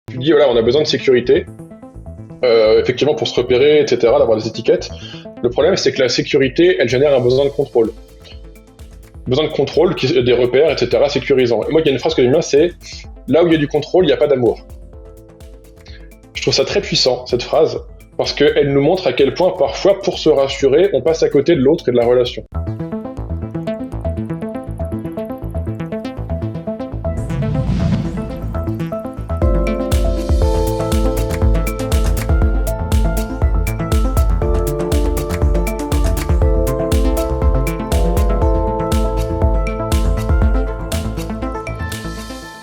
Tu dis, voilà, on a besoin de sécurité, effectivement, pour se repérer, etc., d'avoir des étiquettes. Le problème, c'est que la sécurité, elle génère un besoin de contrôle. Besoin de contrôle, des repères, etc., sécurisants. Et moi, il y a une phrase que j'aime bien, c'est là où il y a du contrôle, il n'y a pas d'amour. Je trouve ça très puissant, cette phrase, parce qu'elle nous montre à quel point, parfois, pour se rassurer, on passe à côté de l'autre et de la relation.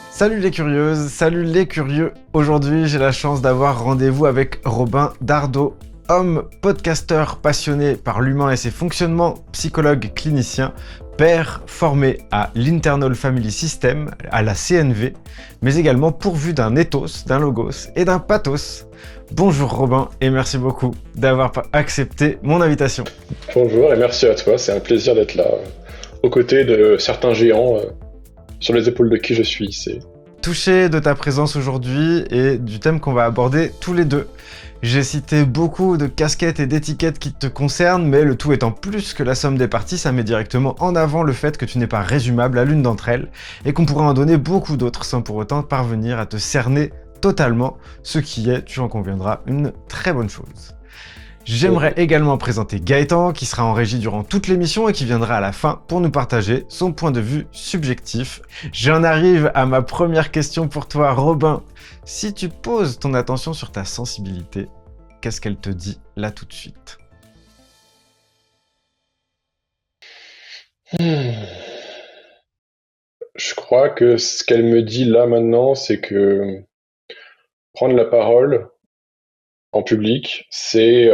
Salut les curieuses, salut les curieux. Aujourd'hui, j'ai la chance d'avoir rendez-vous avec Robin Dardeau, homme podcasteur passionné par l'humain et ses fonctionnements, psychologue clinicien, père formé à l'Internal Family System, à la CNV, mais également pourvu d'un ethos, d'un logos et d'un pathos. Bonjour Robin et merci beaucoup d'avoir accepté mon invitation. Bonjour et merci à toi, c'est un plaisir d'être là, aux côtés de certains géants sur les épaules de qui je suis. Touché de ta présence aujourd'hui et du thème qu'on va aborder tous les deux. J'ai cité beaucoup de casquettes et d'étiquettes qui te concernent, mais le tout étant plus que la somme des parties, ça met directement en avant le fait que tu n'es pas résumable à l'une d'entre elles et qu'on pourrait en donner beaucoup d'autres sans pour autant parvenir à te cerner totalement, ce qui est, tu en conviendras, une très bonne chose. J'aimerais également présenter Gaëtan, qui sera en régie durant toute l'émission et qui viendra à la fin pour nous partager son point de vue subjectif. J'en arrive à ma première question pour toi, Robin. Si tu poses ton attention sur ta sensibilité, qu'est-ce qu'elle te dit là tout de suite ? Je crois que ce qu'elle me dit là maintenant, c'est que prendre la parole en public, c'est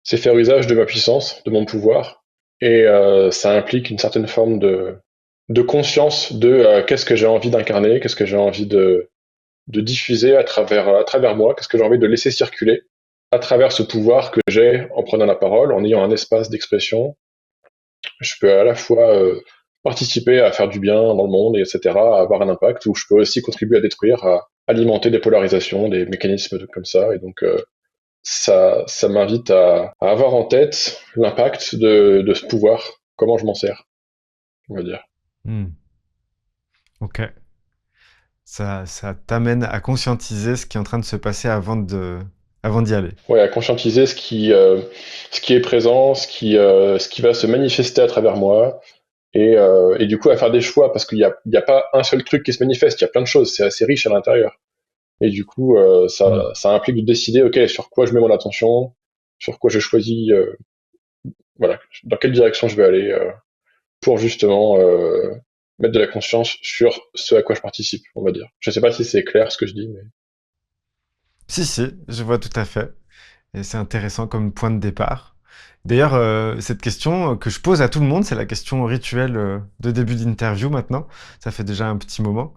faire usage de ma puissance, de mon pouvoir, et ça implique une certaine forme de conscience de qu'est-ce que j'ai envie d'incarner, qu'est-ce que j'ai envie de diffuser à travers moi, qu'est-ce que j'ai envie de laisser circuler à travers ce pouvoir que j'ai en prenant la parole, en ayant un espace d'expression. Je peux à la fois participer à faire du bien dans le monde, etc., à avoir un impact, ou je peux aussi contribuer à détruire, à alimenter des polarisations, des mécanismes comme ça. Et donc, ça m'invite à avoir en tête l'impact de ce pouvoir, comment je m'en sers, on va dire. Ok. Ça t'amène à conscientiser ce qui est en train de se passer avant d'y aller. Ouais, à conscientiser ce qui est présent, ce qui va se manifester à travers moi, et du coup à faire des choix, parce qu'il y a pas un seul truc qui se manifeste, il y a plein de choses, c'est assez riche à l'intérieur. Et du coup, ça implique de décider, ok, sur quoi je mets mon attention, sur quoi je choisis, voilà, dans quelle direction je vais aller, pour justement mettre de la conscience sur ce à quoi je participe, on va dire. Je sais pas si c'est clair ce que je dis, mais... Si, je vois tout à fait. Et c'est intéressant comme point de départ. D'ailleurs, cette question que je pose à tout le monde, c'est la question rituelle de début d'interview maintenant. Ça fait déjà un petit moment.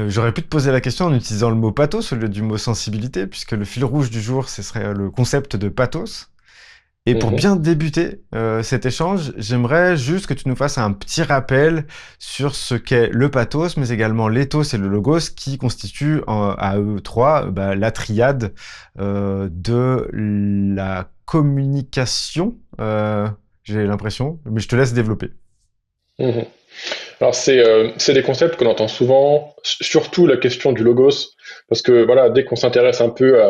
J'aurais pu te poser la question en utilisant le mot pathos au lieu du mot sensibilité, puisque le fil rouge du jour, ce serait le concept de pathos. Et pour Mhm. bien débuter cet échange, j'aimerais juste que tu nous fasses un petit rappel sur ce qu'est le pathos, mais également l'éthos et le logos, qui constituent à eux trois la triade de la communication, j'ai l'impression, mais je te laisse développer. Mhm. Alors c'est des concepts qu'on entend souvent, surtout la question du logos, parce que voilà, dès qu'on s'intéresse un peu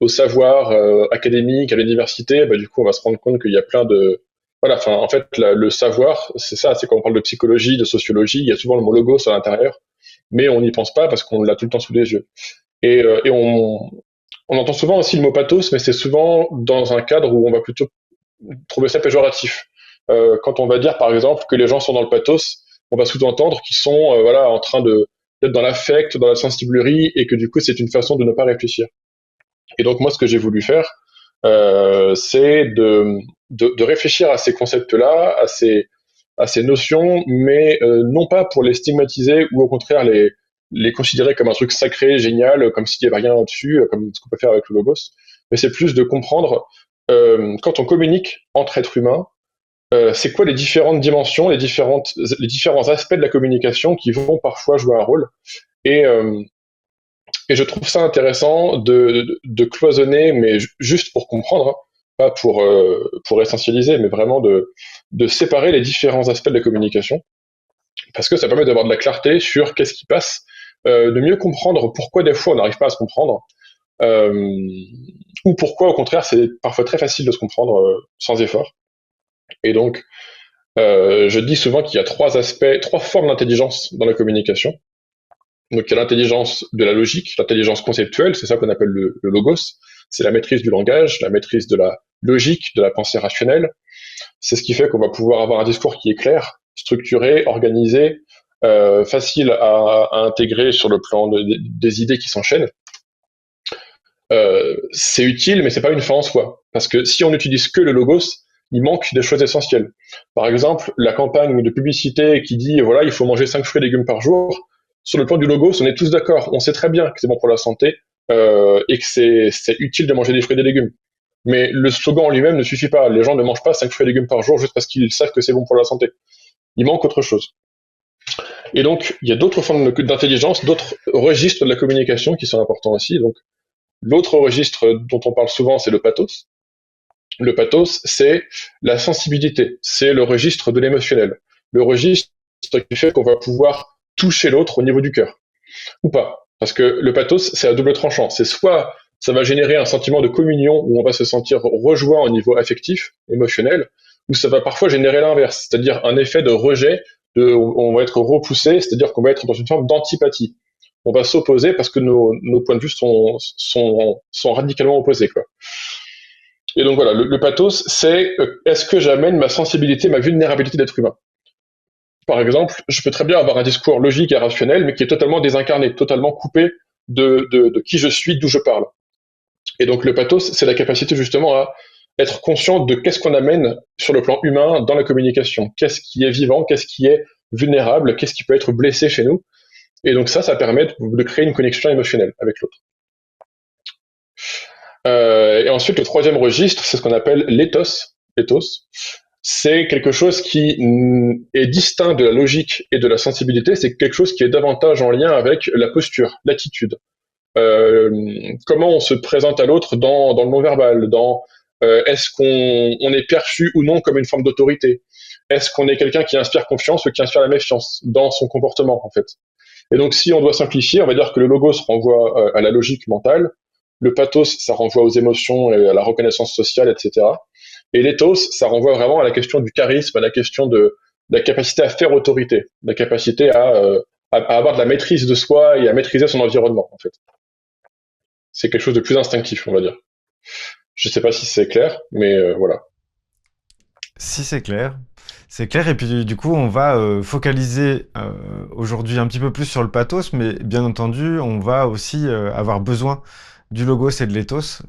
au savoir académique, à l'université, bah, du coup on va se rendre compte qu'il y a plein de... Voilà, enfin en fait le savoir, c'est ça, c'est quand on parle de psychologie, de sociologie, il y a souvent le mot logos à l'intérieur, mais on n'y pense pas parce qu'on l'a tout le temps sous les yeux. Et on entend souvent aussi le mot pathos, mais c'est souvent dans un cadre où on va plutôt trouver ça péjoratif. Quand on va dire par exemple que les gens sont dans le pathos, on va sous-entendre qu'ils sont voilà, en train d'être dans l'affect, dans la sensiblerie, et que du coup c'est une façon de ne pas réfléchir. Et donc moi ce que j'ai voulu faire, c'est de réfléchir à ces concepts-là, à ces notions, mais non pas pour les stigmatiser ou au contraire les considérer comme un truc sacré, génial, comme s'il n'y avait rien au-dessus, comme ce qu'on peut faire avec le logos, mais c'est plus de comprendre quand on communique entre êtres humains, c'est quoi les différentes dimensions, les différents aspects de la communication qui vont parfois jouer un rôle. Et Et je trouve ça intéressant de cloisonner, mais juste pour comprendre, hein, pas pour essentialiser, mais vraiment de séparer les différents aspects de la communication, parce que ça permet d'avoir de la clarté sur qu'est-ce qui passe, de mieux comprendre pourquoi des fois on n'arrive pas à se comprendre, euh, ou pourquoi au contraire c'est parfois très facile de se comprendre sans effort. Et donc, je dis souvent qu'il y a trois aspects, trois formes d'intelligence dans la communication. Donc il y a l'intelligence de la logique, l'intelligence conceptuelle, c'est ça qu'on appelle le logos, c'est la maîtrise du langage, la maîtrise de la logique, de la pensée rationnelle. C'est ce qui fait qu'on va pouvoir avoir un discours qui est clair, structuré, organisé, facile à intégrer sur le plan des idées qui s'enchaînent. C'est utile, mais c'est pas une fin en soi, parce que si on n'utilise que le logos, il manque des choses essentielles. Par exemple, la campagne de publicité qui dit voilà, il faut manger 5 fruits et légumes par jour. Sur le plan du logos, on est tous d'accord. On sait très bien que c'est bon pour la santé et que c'est utile de manger des fruits et des légumes. Mais le slogan en lui-même ne suffit pas. Les gens ne mangent pas 5 fruits et légumes par jour juste parce qu'ils savent que c'est bon pour la santé. Il manque autre chose. Et donc, il y a d'autres formes d'intelligence, d'autres registres de la communication qui sont importants aussi. Donc, l'autre registre dont on parle souvent, c'est le pathos. Le pathos, c'est la sensibilité, c'est le registre de l'émotionnel, le registre qui fait qu'on va pouvoir toucher l'autre au niveau du cœur, ou pas. Parce que le pathos, c'est à double tranchant. C'est soit ça va générer un sentiment de communion où on va se sentir rejoint au niveau affectif, émotionnel, ou ça va parfois générer l'inverse, c'est-à-dire un effet de rejet, on va être repoussé, c'est-à-dire qu'on va être dans une forme d'antipathie. On va s'opposer parce que nos points de vue sont radicalement opposés, quoi. Et donc voilà, le pathos, c'est est-ce que j'amène ma sensibilité, ma vulnérabilité d'être humain. Par exemple, je peux très bien avoir un discours logique et rationnel, mais qui est totalement désincarné, totalement coupé de qui je suis, d'où je parle. Et donc le pathos, c'est la capacité justement à être conscient de qu'est-ce qu'on amène sur le plan humain dans la communication, qu'est-ce qui est vivant, qu'est-ce qui est vulnérable, qu'est-ce qui peut être blessé chez nous. Et donc ça permet de créer une connexion émotionnelle avec l'autre. Et ensuite, le troisième registre, c'est ce qu'on appelle l'éthos. L'éthos, c'est quelque chose qui est distinct de la logique et de la sensibilité. C'est quelque chose qui est davantage en lien avec la posture, l'attitude. Comment on se présente à l'autre dans le non-verbal, est-ce qu'on est perçu ou non comme une forme d'autorité, est-ce qu'on est quelqu'un qui inspire confiance ou qui inspire la méfiance dans son comportement en fait. Et donc si on doit simplifier, on va dire que le logos renvoie à la logique mentale, le pathos ça renvoie aux émotions et à la reconnaissance sociale, etc. Et l'éthos ça renvoie vraiment à la question du charisme, à la question de la capacité à faire autorité, la capacité à avoir de la maîtrise de soi et à maîtriser son environnement en fait. C'est quelque chose de plus instinctif, on va dire. Je sais pas si c'est clair, mais voilà. Si c'est clair. C'est clair, et puis du coup, on va focaliser aujourd'hui un petit peu plus sur le pathos, mais bien entendu, on va aussi avoir besoin du logos et de l'éthos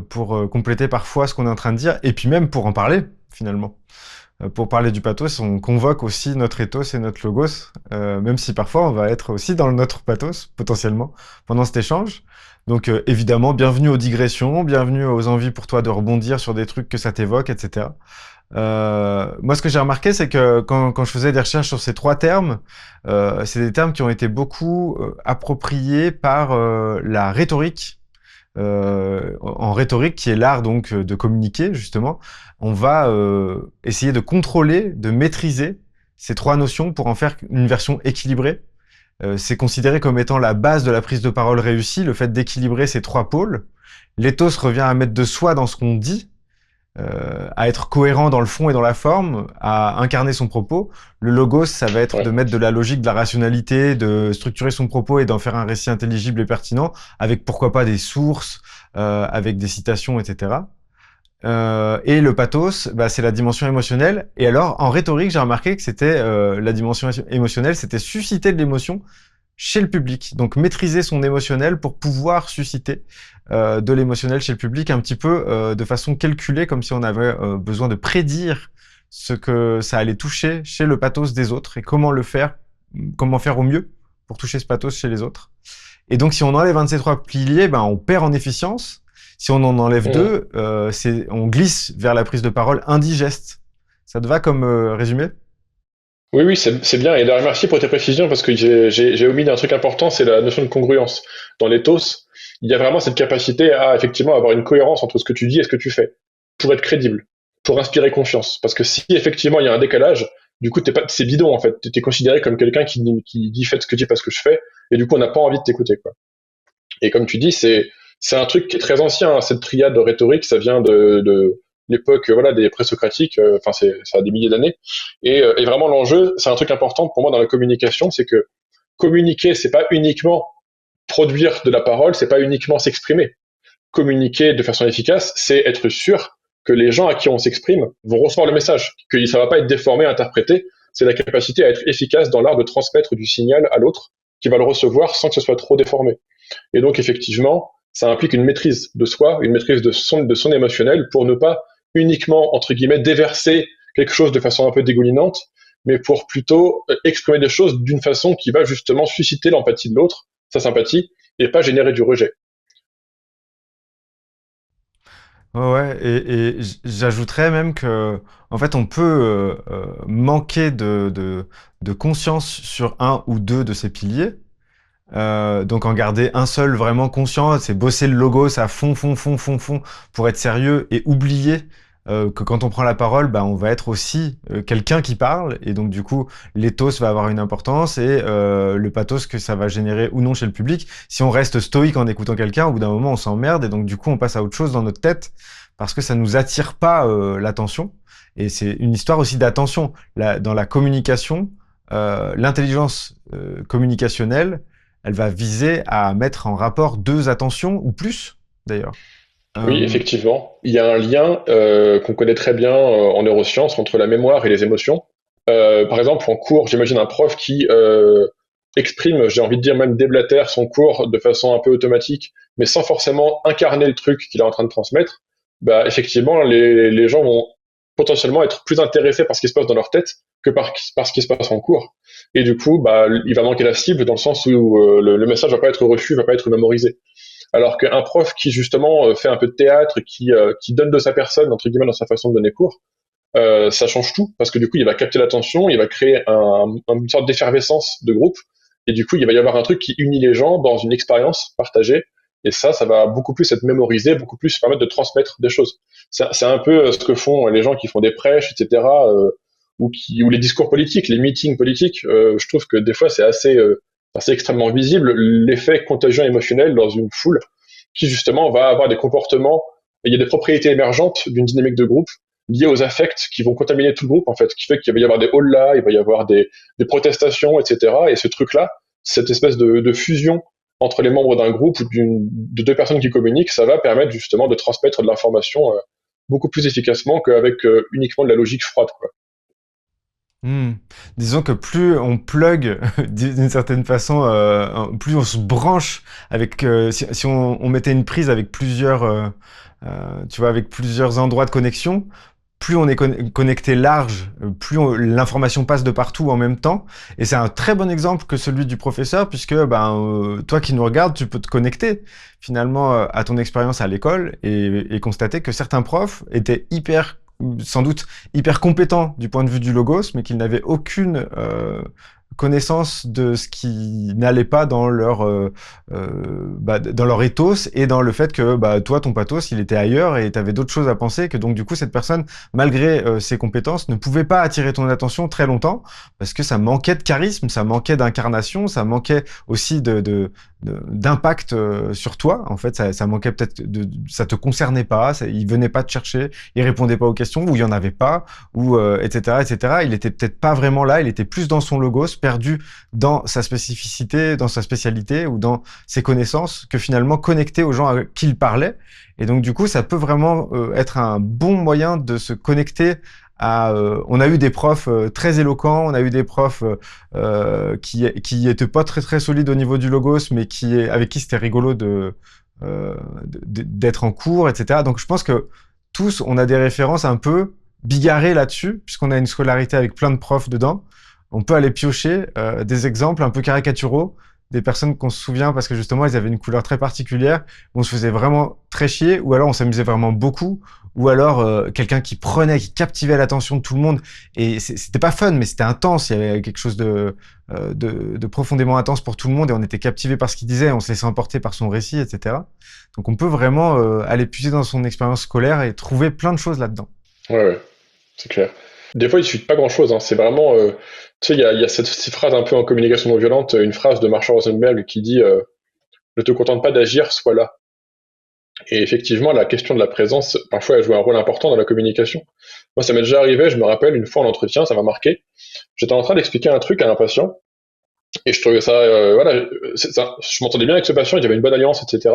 pour compléter parfois ce qu'on est en train de dire, et puis même pour en parler, finalement. Pour parler du pathos, on convoque aussi notre ethos et notre logos, même si parfois on va être aussi dans notre pathos, potentiellement, pendant cet échange. Donc évidemment, bienvenue aux digressions, bienvenue aux envies pour toi de rebondir sur des trucs que ça t'évoque, etc. Moi, ce que j'ai remarqué, c'est que quand je faisais des recherches sur ces trois termes, c'est des termes qui ont été beaucoup appropriés par la rhétorique. En rhétorique, qui est l'art donc de communiquer, justement, on va essayer de contrôler, de maîtriser ces trois notions pour en faire une version équilibrée. C'est considéré comme étant la base de la prise de parole réussie, le fait d'équilibrer ces trois pôles. L'éthos revient à mettre de soi dans ce qu'on dit, à être cohérent dans le fond et dans la forme, à incarner son propos. Le logos, ça va être de mettre de la logique, de la rationalité, de structurer son propos et d'en faire un récit intelligible et pertinent, avec pourquoi pas des sources, avec des citations, etc. Et le pathos, bah, c'est la dimension émotionnelle. Et alors, en rhétorique, j'ai remarqué que c'était la dimension émotionnelle, c'était susciter de l'émotion chez le public. Donc, maîtriser son émotionnel pour pouvoir susciter de l'émotionnel chez le public, un petit peu de façon calculée, comme si on avait besoin de prédire ce que ça allait toucher chez le pathos des autres et comment le faire, comment faire au mieux pour toucher ce pathos chez les autres. Et donc, si on enlève un de ces trois piliers, ben, on perd en efficience. Si on en enlève deux, on glisse vers la prise de parole indigeste. Ça te va comme résumé? Oui, oui, c'est bien. Et d'ailleurs, merci pour tes précisions parce que j'ai omis un truc important, c'est la notion de congruence. Dans l'éthos, il y a vraiment cette capacité à effectivement avoir une cohérence entre ce que tu dis et ce que tu fais pour être crédible, pour inspirer confiance. Parce que si effectivement il y a un décalage, du coup, t'es pas, c'est bidon en fait. T'es considéré comme quelqu'un qui dit faites ce que je dis parce que je fais, et du coup, on n'a pas envie de t'écouter, quoi. Et comme tu dis, c'est un truc qui est très ancien, hein, cette triade de rhétorique, ça vient de l'époque voilà des présocratiques, enfin ça a des milliers d'années. Et vraiment l'enjeu, c'est un truc important pour moi dans la communication, c'est que communiquer, c'est pas uniquement produire de la parole, c'est pas uniquement s'exprimer. Communiquer de façon efficace, c'est être sûr que les gens à qui on s'exprime vont recevoir le message, que ça va pas être déformé, interprété. C'est la capacité à être efficace dans l'art de transmettre du signal à l'autre qui va le recevoir sans que ce soit trop déformé. Et donc, effectivement, ça implique une maîtrise de soi, une maîtrise de son émotionnel pour ne pas uniquement, entre guillemets, déverser quelque chose de façon un peu dégoulinante, mais pour plutôt exprimer des choses d'une façon qui va justement susciter l'empathie de l'autre, sa sympathie, et pas générer du rejet. Ouais, ouais, et j'ajouterais même que, en fait, on peut manquer de conscience sur un ou deux de ces piliers. Donc en garder un seul vraiment conscient, c'est bosser le logos à fond, fond, fond, fond, fond, pour être sérieux et oublier que quand on prend la parole, bah, on va être aussi quelqu'un qui parle, et donc du coup, l'éthos va avoir une importance, et le pathos que ça va générer ou non chez le public. Si on reste stoïque en écoutant quelqu'un, au bout d'un moment, on s'emmerde, et donc du coup, on passe à autre chose dans notre tête, parce que ça nous attire pas l'attention. Et c'est une histoire aussi d'attention. Dans la communication, l'intelligence communicationnelle, elle va viser à mettre en rapport deux attentions, ou plus, d'ailleurs. Oui, Euh, effectivement, il y a un lien qu'on connaît très bien en neurosciences entre la mémoire et les émotions. Par exemple, en cours, j'imagine un prof qui exprime, j'ai envie de dire même déblatère son cours de façon un peu automatique, mais sans forcément incarner le truc qu'il est en train de transmettre. Bah, effectivement, les gens vont potentiellement être plus intéressés par ce qui se passe dans leur tête que par ce qui se passe en cours. Et du coup, bah, il va manquer la cible dans le sens où le message va pas être reçu, va pas être mémorisé. Alors qu'un prof qui justement fait un peu de théâtre, qui donne de sa personne, entre guillemets, dans sa façon de donner cours, ça change tout, parce que du coup, il va capter l'attention, il va créer une sorte d'effervescence de groupe, et du coup, il va y avoir un truc qui unit les gens dans une expérience partagée, et ça va beaucoup plus être mémorisé, beaucoup plus permettre de transmettre des choses. C'est un peu ce que font les gens qui font des prêches, etc., ou les discours politiques, les meetings politiques. Je trouve que des fois, c'est extrêmement visible l'effet contagion émotionnel dans une foule qui justement va avoir des comportements. Il y a des propriétés émergentes d'une dynamique de groupe liées aux affects qui vont contaminer tout le groupe en fait, qui fait qu'il va y avoir des halls-là, il va y avoir des protestations, etc. Et ce truc-là, cette espèce de fusion entre les membres d'un groupe ou de deux personnes qui communiquent, ça va permettre justement de transmettre de l'information beaucoup plus efficacement qu'avec uniquement de la logique froide, quoi. Hmm. Disons que plus on plug d'une certaine façon, plus on se branche avec. Si on mettait une prise avec plusieurs, tu vois, avec plusieurs endroits de connexion, plus on est connecté large, plus l'information passe de partout en même temps. Et c'est un très bon exemple que celui du professeur, puisque ben, toi qui nous regardes, tu peux te connecter finalement à ton expérience à l'école, et constater que certains profs étaient sans doute hyper compétents du point de vue du logos, mais qu'ils n'avaient aucune connaissance de ce qui n'allait pas dans dans leur ethos, et dans le fait que bah, toi, ton pathos, il était ailleurs, et tu avais d'autres choses à penser, que donc du coup, cette personne, malgré ses compétences, ne pouvait pas attirer ton attention très longtemps, parce que ça manquait de charisme, ça manquait d'incarnation, ça manquait aussi d'impact sur toi. En fait, ça manquait peut-être ça te concernait pas, il venait pas te chercher, il répondait pas aux questions, ou il y en avait pas, ou etc., etc. Il était peut-être pas vraiment là, il était plus dans son logos, perdu dans sa spécificité, dans sa spécialité, ou dans ses connaissances, que finalement connecté aux gens à qui il parlait. Et donc du coup, ça peut vraiment être un bon moyen de se connecter à. On a eu des profs très éloquents, on a eu des profs qui étaient pas très très solides au niveau du logos, mais avec qui c'était rigolo d'être en cours, etc. Donc je pense que tous, on a des références un peu bigarrées là-dessus, puisqu'on a une scolarité avec plein de profs dedans. On peut aller piocher des exemples un peu caricaturaux, des personnes qu'on se souvient parce que justement, ils avaient une couleur très particulière, où on se faisait vraiment très chier, ou alors on s'amusait vraiment beaucoup, ou alors quelqu'un qui prenait, qui captivait l'attention de tout le monde, et c'était pas fun, mais c'était intense, il y avait quelque chose de profondément intense pour tout le monde, et on était captivé par ce qu'il disait, on se laissait emporter par son récit, etc. Donc on peut vraiment aller puiser dans son expérience scolaire et trouver plein de choses là-dedans. Ouais, ouais, c'est clair. Des fois, il suffit de pas grand-chose, hein. C'est vraiment, tu sais, il y a cette phrase un peu en communication non violente, une phrase de Marshall Rosenberg qui dit ne te contente pas d'agir, sois là. Et effectivement, la question de la présence, parfois, elle joue un rôle important dans la communication. Moi, ça m'est déjà arrivé, je me rappelle, une fois en entretien, ça m'a marqué. J'étais en train d'expliquer un truc à un patient, et je trouvais ça, voilà, je m'entendais bien avec ce patient, il y avait une bonne alliance, etc.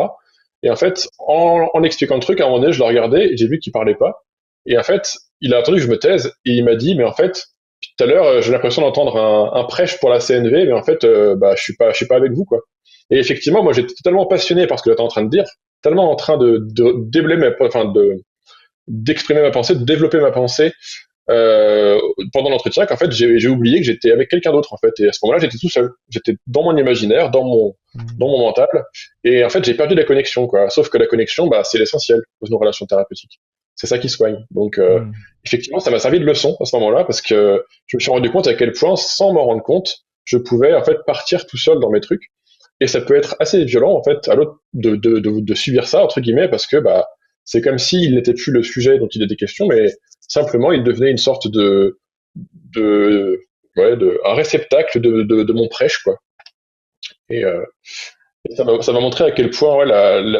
Et en fait, en expliquant le truc, à un moment donné, je le regardais, et j'ai vu qu'il parlait pas. Et en fait, il a attendu que je me taise, et il m'a dit, mais en fait, tout à l'heure, j'ai l'impression d'entendre un prêche pour la CNV, mais en fait, bah, je suis pas avec vous, quoi. Et effectivement, moi, j'étais totalement passionné par ce que j'étais en train de dire, tellement en train de développer d'exprimer ma pensée, de développer ma pensée pendant l'entretien, qu'en fait j'ai oublié que j'étais avec quelqu'un d'autre en fait. Et à ce moment-là, j'étais tout seul. J'étais dans mon imaginaire, dans mon mental, et en fait j'ai perdu la connexion quoi. Sauf que la connexion, bah c'est l'essentiel dans nos relations thérapeutiques. C'est ça qui soigne. Donc Mm. effectivement, ça m'a servi de leçon à ce moment-là parce que je me suis rendu compte à quel point, sans m'en rendre compte, je pouvais en fait partir tout seul dans mes trucs. Et ça peut être assez violent en fait à l'autre de subir ça entre guillemets parce que bah c'est comme s'il n'était plus le sujet dont il était question, mais simplement il devenait une sorte de ouais, un réceptacle de mon prêche quoi. Et, ça m'a montré à quel point ouais,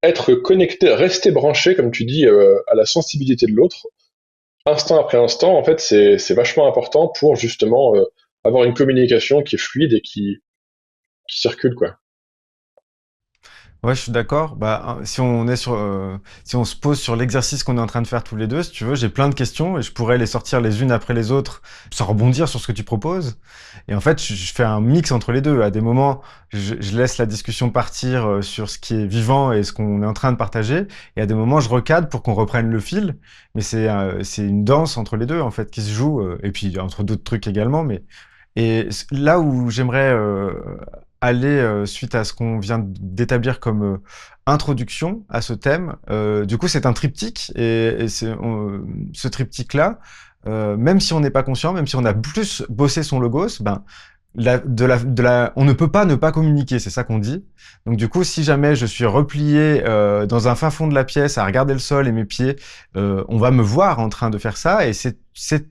être connecté, rester branché comme tu dis à la sensibilité de l'autre, instant après instant, en fait c'est vachement important pour justement avoir une communication qui est fluide et qui circule quoi. Ouais, je suis d'accord. Bah, si on est si on se pose sur l'exercice qu'on est en train de faire tous les deux, si tu veux, j'ai plein de questions et je pourrais les sortir les unes après les autres, sans rebondir sur ce que tu proposes. Et en fait, je fais un mix entre les deux. À des moments, je laisse la discussion partir sur ce qui est vivant et ce qu'on est en train de partager. Et à des moments, je recadre pour qu'on reprenne le fil. Mais c'est une danse entre les deux, en fait, qui se joue. Et puis, entre d'autres trucs également. Là où j'aimerais aller suite à ce qu'on vient d'établir comme introduction à ce thème. Du coup, c'est un triptyque et ce triptyque-là, même si on n'est pas conscient, même si on a plus bossé son logos, ben on ne peut pas ne pas communiquer, c'est ça qu'on dit. Donc du coup, si jamais je suis replié dans un fin fond de la pièce à regarder le sol et mes pieds, on va me voir en train de faire ça et c'est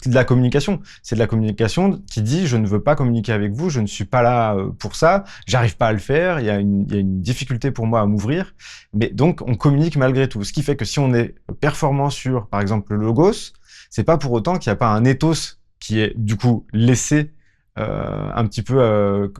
de la communication. C'est de la communication qui dit je ne veux pas communiquer avec vous, je ne suis pas là pour ça, j'arrive pas à le faire, il y a une difficulté pour moi à m'ouvrir. Mais donc on communique malgré tout. Ce qui fait que si on est performant sur, par exemple, le logos, c'est pas pour autant qu'il n'y a pas un ethos qui est du coup laissé un petit peu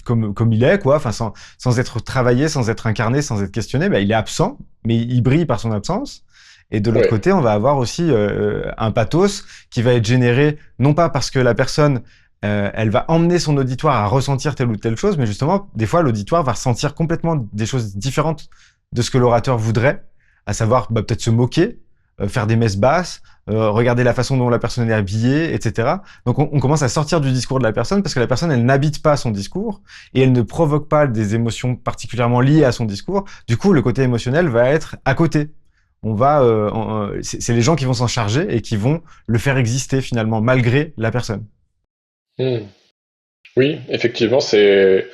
comme il est, quoi, enfin sans être travaillé, sans être incarné, sans être questionné, bah, il est absent, mais il brille par son absence. Et de l'autre Ouais. côté, on va avoir aussi un pathos qui va être généré non pas parce que la personne elle va emmener son auditoire à ressentir telle ou telle chose, mais justement, des fois, l'auditoire va ressentir complètement des choses différentes de ce que l'orateur voudrait, à savoir bah, peut-être se moquer, faire des messes basses, regarder la façon dont la personne est habillée, etc. Donc on commence à sortir du discours de la personne parce que la personne, elle n'habite pas son discours et elle ne provoque pas des émotions particulièrement liées à son discours. Du coup, le côté émotionnel va être à côté. C'est les gens qui vont s'en charger et qui vont le faire exister finalement malgré la personne. Hmm. Oui, effectivement, c'est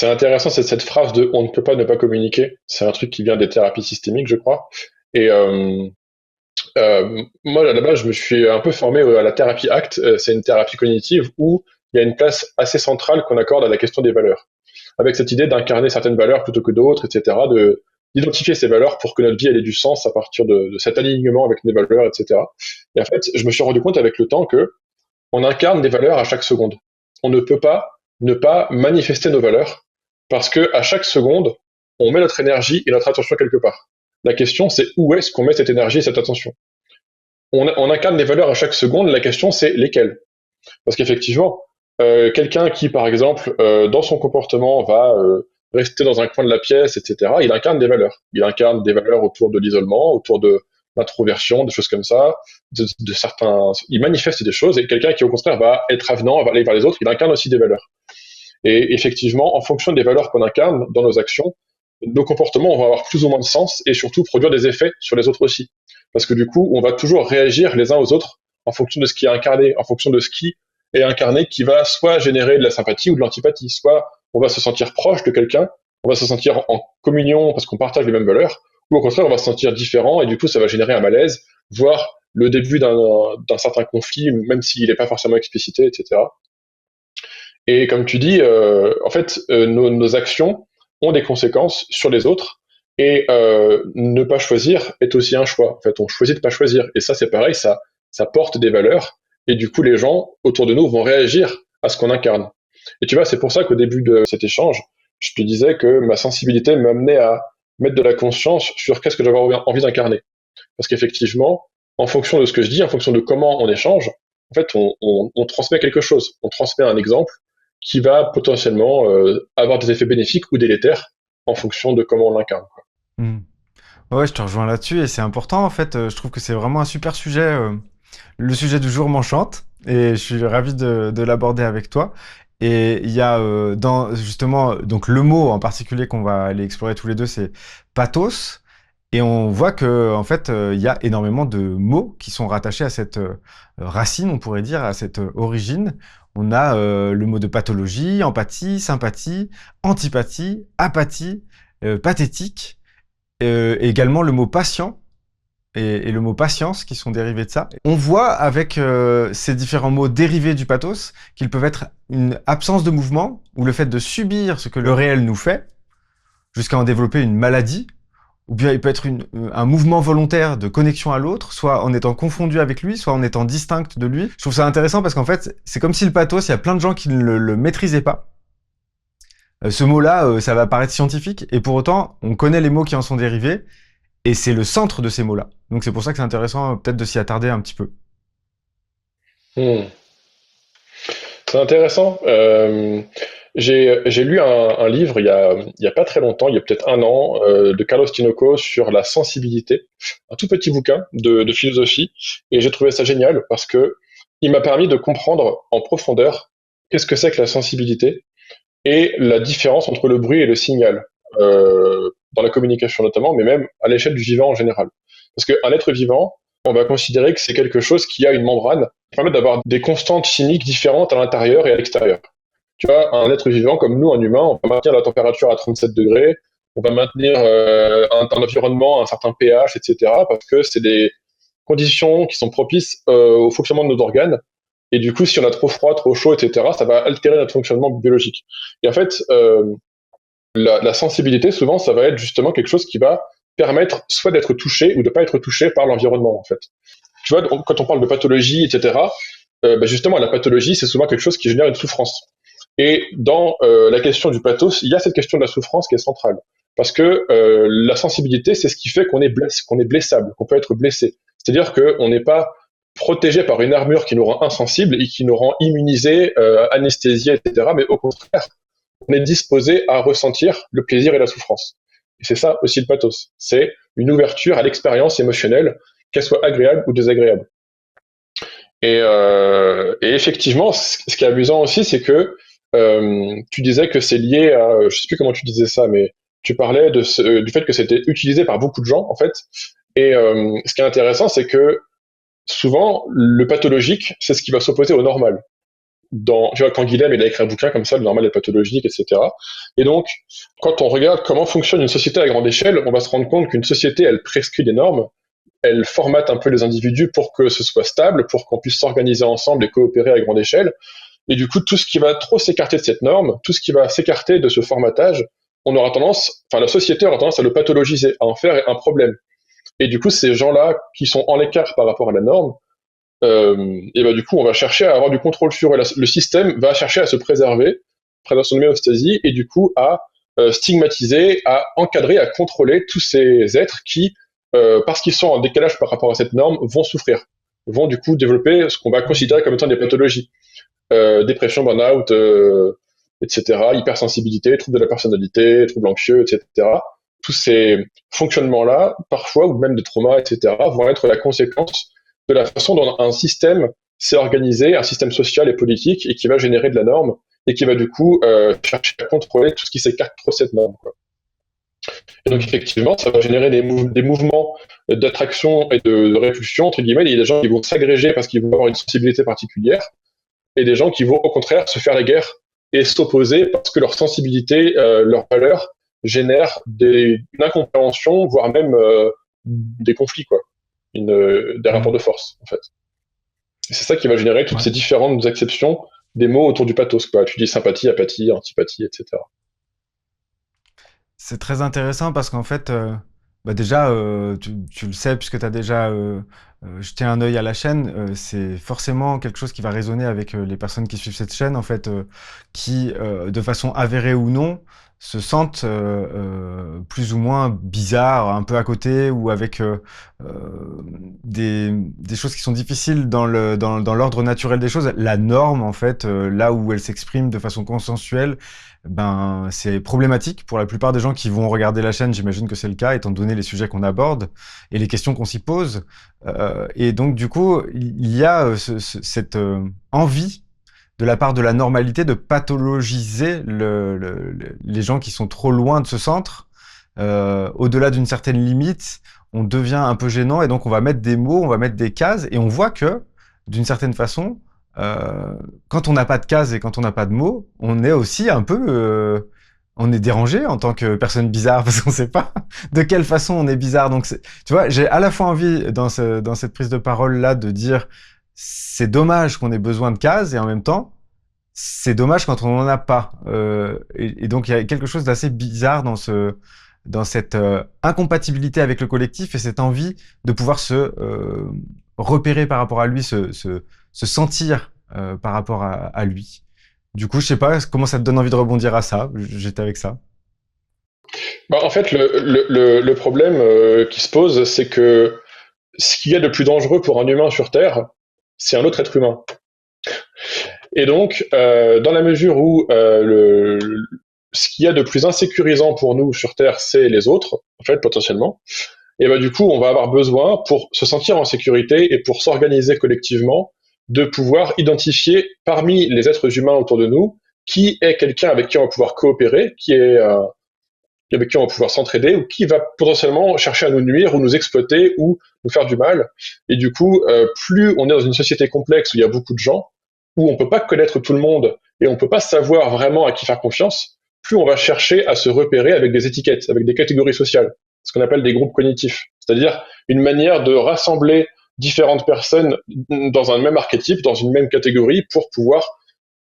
intéressant cette phrase de on ne peut pas ne pas communiquer. C'est un truc qui vient des thérapies systémiques, je crois. Et moi, à la base, je me suis un peu formé à la thérapie ACT. C'est une thérapie cognitive où il y a une place assez centrale qu'on accorde à la question des valeurs, avec cette idée d'incarner certaines valeurs plutôt que d'autres, etc., d'identifier ces valeurs pour que notre vie ait du sens à partir de cet alignement avec nos valeurs, etc. Et en fait, je me suis rendu compte avec le temps que on incarne des valeurs à chaque seconde. On ne peut pas ne pas manifester nos valeurs parce que à chaque seconde, on met notre énergie et notre attention quelque part. La question, c'est où est-ce qu'on met cette énergie et cette attention. On incarne des valeurs à chaque seconde. La question, c'est lesquelles. Parce qu'effectivement, quelqu'un qui, par exemple, dans son comportement, va rester dans un coin de la pièce, etc., il incarne des valeurs. Il incarne des valeurs autour de l'isolement, autour de l'introversion, des choses comme ça, de certains. Il manifeste des choses, et quelqu'un qui, au contraire, va être avenant, va aller vers les autres, il incarne aussi des valeurs. Et effectivement, en fonction des valeurs qu'on incarne dans nos actions, nos comportements vont avoir plus ou moins de sens et surtout produire des effets sur les autres aussi. Parce que du coup, on va toujours réagir les uns aux autres en fonction de ce qui est incarné, en fonction de ce qui est incarné, qui va soit générer de la sympathie ou de l'antipathie, soit on va se sentir proche de quelqu'un, on va se sentir en communion parce qu'on partage les mêmes valeurs, ou au contraire, on va se sentir différent et du coup, ça va générer un malaise, voire le début d'un certain conflit, même s'il n'est pas forcément explicité, etc. Et comme tu dis, en fait, nos actions ont des conséquences sur les autres. Et ne pas choisir est aussi un choix. En fait, on choisit de pas choisir. Et ça, c'est pareil, ça porte des valeurs. Et du coup, les gens autour de nous vont réagir à ce qu'on incarne. Et tu vois, c'est pour ça qu'au début de cet échange, je te disais que ma sensibilité m'amenait à mettre de la conscience sur qu'est-ce que j'avais envie d'incarner. Parce qu'effectivement, en fonction de ce que je dis, en fonction de comment on échange, en fait, on transmet quelque chose. On transmet un exemple qui va potentiellement avoir des effets bénéfiques ou délétères en fonction de comment on l'incarne. Hmm. Ouais, je te rejoins là-dessus et c'est important en fait. Je trouve que c'est vraiment un super sujet. Le sujet du jour m'enchante et je suis ravi de l'aborder avec toi. Et il y a dans justement donc le mot en particulier qu'on va aller explorer tous les deux, c'est pathos. Et on voit que en fait il y a énormément de mots qui sont rattachés à cette racine, on pourrait dire, à cette origine. On a le mot de pathologie, empathie, sympathie, antipathie, apathie, pathétique, également le mot patient et le mot patience qui sont dérivés de ça. On voit avec ces différents mots dérivés du pathos qu'ils peuvent être une absence de mouvement ou le fait de subir ce que le réel nous fait jusqu'à en développer une maladie, ou bien il peut être un mouvement volontaire de connexion à l'autre, soit en étant confondu avec lui, soit en étant distinct de lui. Je trouve ça intéressant parce qu'en fait, c'est comme si le pathos, il y a plein de gens qui ne le maîtrisaient pas. Ce mot-là, ça va paraître scientifique, et pour autant, on connaît les mots qui en sont dérivés, et c'est le centre de ces mots-là. Donc c'est pour ça que c'est intéressant peut-être de s'y attarder un petit peu. Hmm. C'est intéressant. J'ai lu un livre il y a pas très longtemps, il y a peut-être un an, de Carlos Tinoco sur la sensibilité, un tout petit bouquin de philosophie, et j'ai trouvé ça génial parce que il m'a permis de comprendre en profondeur qu'est-ce que c'est que la sensibilité et la différence entre le bruit et le signal, dans la communication notamment, mais même à l'échelle du vivant en général. Parce qu'un être vivant, on va considérer que c'est quelque chose qui a une membrane qui permet d'avoir des constantes chimiques différentes à l'intérieur et à l'extérieur. Tu vois, un être vivant comme nous, un humain, on va maintenir la température à 37 degrés, on va maintenir un environnement, un certain pH, etc., parce que c'est des conditions qui sont propices au fonctionnement de nos organes. Et du coup, si on a trop froid, trop chaud, etc., ça va altérer notre fonctionnement biologique. Et en fait, la sensibilité, souvent, ça va être justement quelque chose qui va permettre soit d'être touché ou de ne pas être touché par l'environnement, en fait. Tu vois, quand on parle de pathologie, etc., justement, la pathologie, c'est souvent quelque chose qui génère une souffrance. Et dans la question du pathos, il y a cette question de la souffrance qui est centrale. Parce que la sensibilité, c'est ce qui fait qu'on est blessable, qu'on peut être blessé. C'est-à-dire qu'on n'est pas protégé par une armure qui nous rend insensible et qui nous rend immunisé, anesthésié, etc. Mais au contraire, on est disposé à ressentir le plaisir et la souffrance. Et c'est ça aussi le pathos. C'est une ouverture à l'expérience émotionnelle, qu'elle soit agréable ou désagréable. Et effectivement, ce qui est amusant aussi, c'est que tu disais que c'est lié à, je sais plus comment tu disais ça, mais tu parlais du fait que c'était utilisé par beaucoup de gens, en fait. Et ce qui est intéressant, c'est que souvent, le pathologique, c'est ce qui va s'opposer au normal. Tu vois, quand Guilhem il a écrit un bouquin comme ça, le normal et le pathologique, etc. Et donc, quand on regarde comment fonctionne une société à grande échelle, on va se rendre compte qu'une société, elle prescrit des normes, elle formate un peu les individus pour que ce soit stable, pour qu'on puisse s'organiser ensemble et coopérer à grande échelle. Et du coup, tout ce qui va trop s'écarter de cette norme, tout ce qui va s'écarter de ce formatage, la société aura tendance à le pathologiser, à en faire un problème. Et du coup, ces gens-là qui sont en écart par rapport à la norme, et du coup, on va chercher à avoir du contrôle sur eux. Le système va chercher à se préserver, préserver son homéostasie, et du coup à stigmatiser, à encadrer, à contrôler tous ces êtres qui, parce qu'ils sont en décalage par rapport à cette norme, vont souffrir, vont du coup développer ce qu'on va considérer comme étant des pathologies. Dépression, burn-out, etc., hypersensibilité, troubles de la personnalité, troubles anxieux, etc. Tous ces fonctionnements-là, parfois, ou même des traumas, etc., vont être la conséquence de la façon dont un système s'est organisé, un système social et politique, et qui va générer de la norme, et qui va du coup chercher à contrôler tout ce qui s'écarte trop de cette norme, quoi. Et donc, Mm. effectivement, ça va générer des mouvements d'attraction et de répulsion, entre guillemets. Il y a des gens qui vont s'agréger parce qu'ils vont avoir une sensibilité particulière, et des gens qui vont, au contraire, se faire la guerre et s'opposer parce que leur sensibilité, leur valeur génère une incompréhension, voire même des conflits, quoi. Des rapports Mm. de force, en fait. Et c'est ça qui va générer toutes Ouais. ces différentes acceptions des mots autour du pathos, quoi. Tu dis sympathie, apathie, antipathie, etc. C'est très intéressant parce qu'en fait, bah déjà, tu le sais puisque tu as déjà jeté un œil à la chaîne, c'est forcément quelque chose qui va résonner avec les personnes qui suivent cette chaîne, en fait, qui, de façon avérée ou non, se sentent plus ou moins bizarres, un peu à côté ou avec des choses qui sont difficiles dans l'ordre naturel des choses. La norme, en fait, là où elle s'exprime de façon consensuelle, ben, c'est problématique pour la plupart des gens qui vont regarder la chaîne. J'imagine que c'est le cas, étant donné les sujets qu'on aborde et les questions qu'on s'y pose. Et donc, du coup, il y a cette envie de la part de la normalité de pathologiser les gens qui sont trop loin de ce centre. Au-delà d'une certaine limite, on devient un peu gênant et donc on va mettre des mots, on va mettre des cases et on voit que, d'une certaine façon, euh, quand on n'a pas de cases et quand on n'a pas de mots, on est aussi un peu, on est dérangé en tant que personne bizarre parce qu'on sait pas de quelle façon on est bizarre. Donc, tu vois, j'ai à la fois envie dans cette prise de parole là de dire c'est dommage qu'on ait besoin de cases et en même temps c'est dommage quand on n'en a pas. Et donc il y a quelque chose d'assez bizarre dans cette incompatibilité avec le collectif et cette envie de pouvoir se repérer par rapport à lui, se sentir par rapport à lui. Du coup, je sais pas comment ça te donne envie de rebondir à ça. J'étais avec ça. Bah, en fait, le problème qui se pose, c'est que ce qu'il y a de plus dangereux pour un humain sur Terre, c'est un autre être humain. Et donc, dans la mesure où ce qu'il y a de plus insécurisant pour nous sur Terre, c'est les autres, en fait, potentiellement, et ben du coup, on va avoir besoin, pour se sentir en sécurité et pour s'organiser collectivement, de pouvoir identifier parmi les êtres humains autour de nous qui est quelqu'un avec qui on va pouvoir coopérer, avec qui on va pouvoir s'entraider, ou qui va potentiellement chercher à nous nuire ou nous exploiter ou nous faire du mal. Et du coup, plus on est dans une société complexe où il y a beaucoup de gens, où on peut pas connaître tout le monde et on peut pas savoir vraiment à qui faire confiance, plus on va chercher à se repérer avec des étiquettes, avec des catégories sociales, ce qu'on appelle des groupes cognitifs, c'est-à-dire une manière de rassembler différentes personnes dans un même archétype, dans une même catégorie, pour pouvoir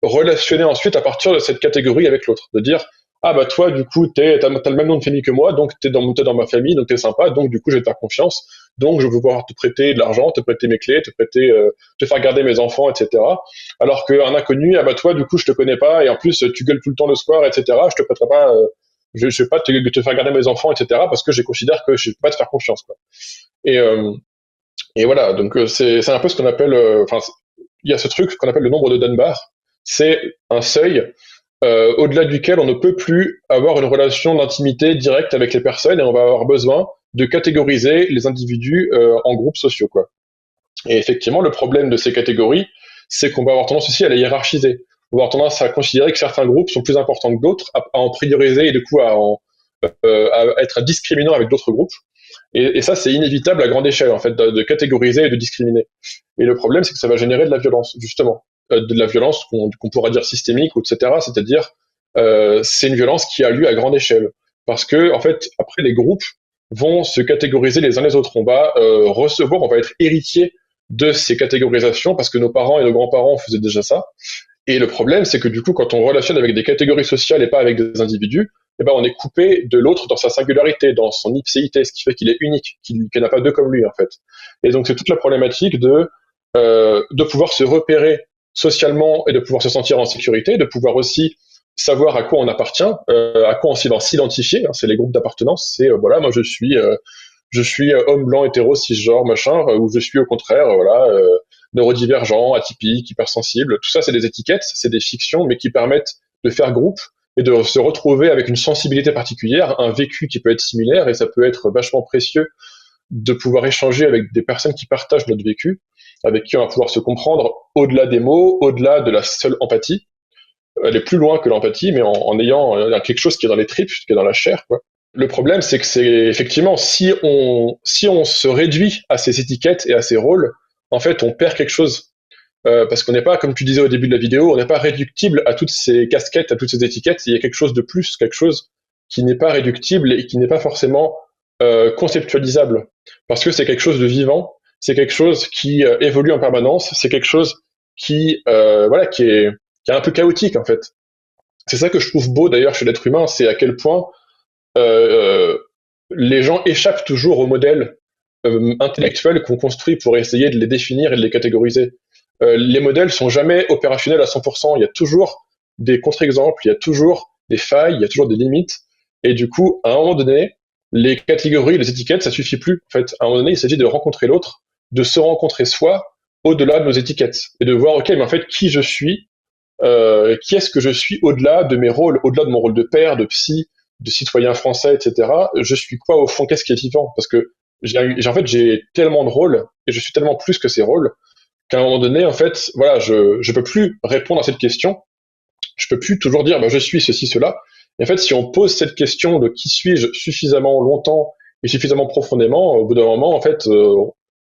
relationner ensuite à partir de cette catégorie avec l'autre, de dire ah bah toi du coup t'as le même nom de famille que moi, donc t'es dans ma famille, donc t'es sympa, donc du coup je vais te faire confiance, donc je vais pouvoir te prêter de l'argent, te prêter mes clés, te faire garder mes enfants, etc. Alors qu'un inconnu, ah bah toi du coup je te connais pas et en plus tu gueules tout le temps le soir, etc. Je te prêterai pas, je vais pas te faire garder mes enfants, etc. Parce que je considère que je peux pas te faire confiance, quoi. Et et voilà, donc c'est un peu ce qu'on appelle, enfin il y a ce truc qu'on appelle le nombre de Dunbar. C'est un seuil au-delà duquel on ne peut plus avoir une relation d'intimité directe avec les personnes et on va avoir besoin de catégoriser les individus en groupes sociaux, quoi. Et effectivement, le problème de ces catégories, c'est qu'on va avoir tendance aussi à les hiérarchiser. On va avoir tendance à considérer que certains groupes sont plus importants que d'autres, à en prioriser et du coup à être discriminants avec d'autres groupes. Et ça, c'est inévitable à grande échelle, en fait, de catégoriser et de discriminer. Et le problème, c'est que ça va générer de la violence, justement. De la violence qu'on pourrait dire systémique, etc. C'est-à-dire, c'est une violence qui a lieu à grande échelle. Parce que, en fait, après, les groupes vont se catégoriser les uns les autres. On va recevoir, on va être héritier de ces catégorisations parce que nos parents et nos grands-parents faisaient déjà ça. Et le problème, c'est que du coup, quand on relationne avec des catégories sociales et pas avec des individus, eh ben, on est coupé de l'autre dans sa singularité, dans son ipséité, ce qui fait qu'il est unique, qu'il n'a pas deux comme lui, en fait. Et donc, c'est toute la problématique de pouvoir se repérer socialement et de pouvoir se sentir en sécurité, de pouvoir aussi savoir à quoi on appartient, à quoi on va s'identifier, hein, c'est les groupes d'appartenance, c'est, voilà, moi je suis homme blanc, hétéro, cisgenre, machin, ou je suis au contraire, voilà, neurodivergent, atypique, hypersensible. Tout ça, c'est des étiquettes, c'est des fictions, mais qui permettent de faire groupe et de se retrouver avec une sensibilité particulière, un vécu qui peut être similaire, et ça peut être vachement précieux de pouvoir échanger avec des personnes qui partagent notre vécu, avec qui on va pouvoir se comprendre au-delà des mots, au-delà de la seule empathie, aller plus loin que l'empathie, mais en ayant quelque chose qui est dans les tripes, qui est dans la chair, quoi. Le problème, c'est que c'est effectivement, si on se réduit à ces étiquettes et à ces rôles, en fait, on perd quelque chose. Parce qu'on n'est pas, comme tu disais au début de la vidéo, on n'est pas réductible à toutes ces casquettes, à toutes ces étiquettes. Il y a quelque chose de plus, quelque chose qui n'est pas réductible et qui n'est pas forcément conceptualisable. Parce que c'est quelque chose de vivant, c'est quelque chose qui évolue en permanence, c'est quelque chose voilà, qui est un peu chaotique en fait. C'est ça que je trouve beau d'ailleurs chez l'être humain, c'est à quel point euh, les gens échappent toujours aux modèles intellectuels qu'on construit pour essayer de les définir et de les catégoriser. Les modèles sont jamais opérationnels à 100%. Il y a toujours des contre-exemples, il y a toujours des failles, il y a toujours des limites. Et du coup, à un moment donné, les catégories, les étiquettes, ça suffit plus. En fait, à un moment donné, il s'agit de rencontrer l'autre, de se rencontrer soi au-delà de nos étiquettes et de voir, ok, mais en fait, qui est-ce que je suis au-delà de mes rôles, au-delà de mon rôle de père, de psy, de citoyen français, etc. Je suis quoi au fond? Qu'est-ce qui est vivant? Parce que en fait, j'ai tellement de rôles et je suis tellement plus que ces rôles qu'à un moment donné, en fait, voilà, je peux plus répondre à cette question. Je peux plus toujours dire, bah, je suis ceci, cela. Et en fait, si on pose cette question de qui suis-je suffisamment longtemps et suffisamment profondément, au bout d'un moment, en fait,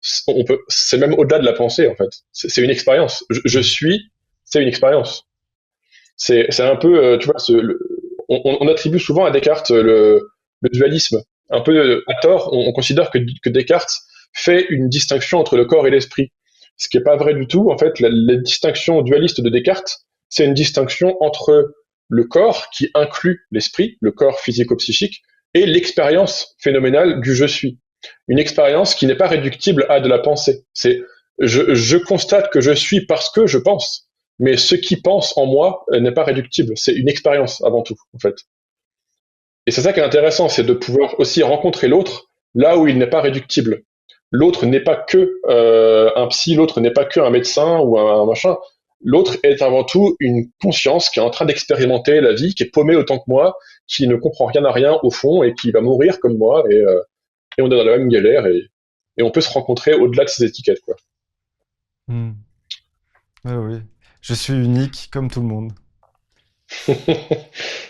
c'est même au-delà de la pensée, en fait. C'est une expérience. Je suis, c'est une expérience. C'est un peu, tu vois, on attribue souvent à Descartes le dualisme. Un peu à tort, on considère que Descartes fait une distinction entre le corps et l'esprit. Ce qui n'est pas vrai du tout. En fait, la distinction dualiste de Descartes, c'est une distinction entre le corps qui inclut l'esprit, le corps physico-psychique, et l'expérience phénoménale du je suis. Une expérience qui n'est pas réductible à de la pensée. C'est je constate que je suis parce que je pense, mais ce qui pense en moi n'est pas réductible. C'est une expérience avant tout, en fait. Et c'est ça qui est intéressant, c'est de pouvoir aussi rencontrer l'autre là où il n'est pas réductible. L'autre n'est pas que un psy, l'autre n'est pas que un médecin ou un machin. L'autre est avant tout une conscience qui est en train d'expérimenter la vie, qui est paumée autant que moi, qui ne comprend rien à rien au fond et qui va mourir comme moi. Et on est dans la même galère et on peut se rencontrer au-delà de ces étiquettes, quoi. Hmm. Ouais, oui. Je suis unique comme tout le monde.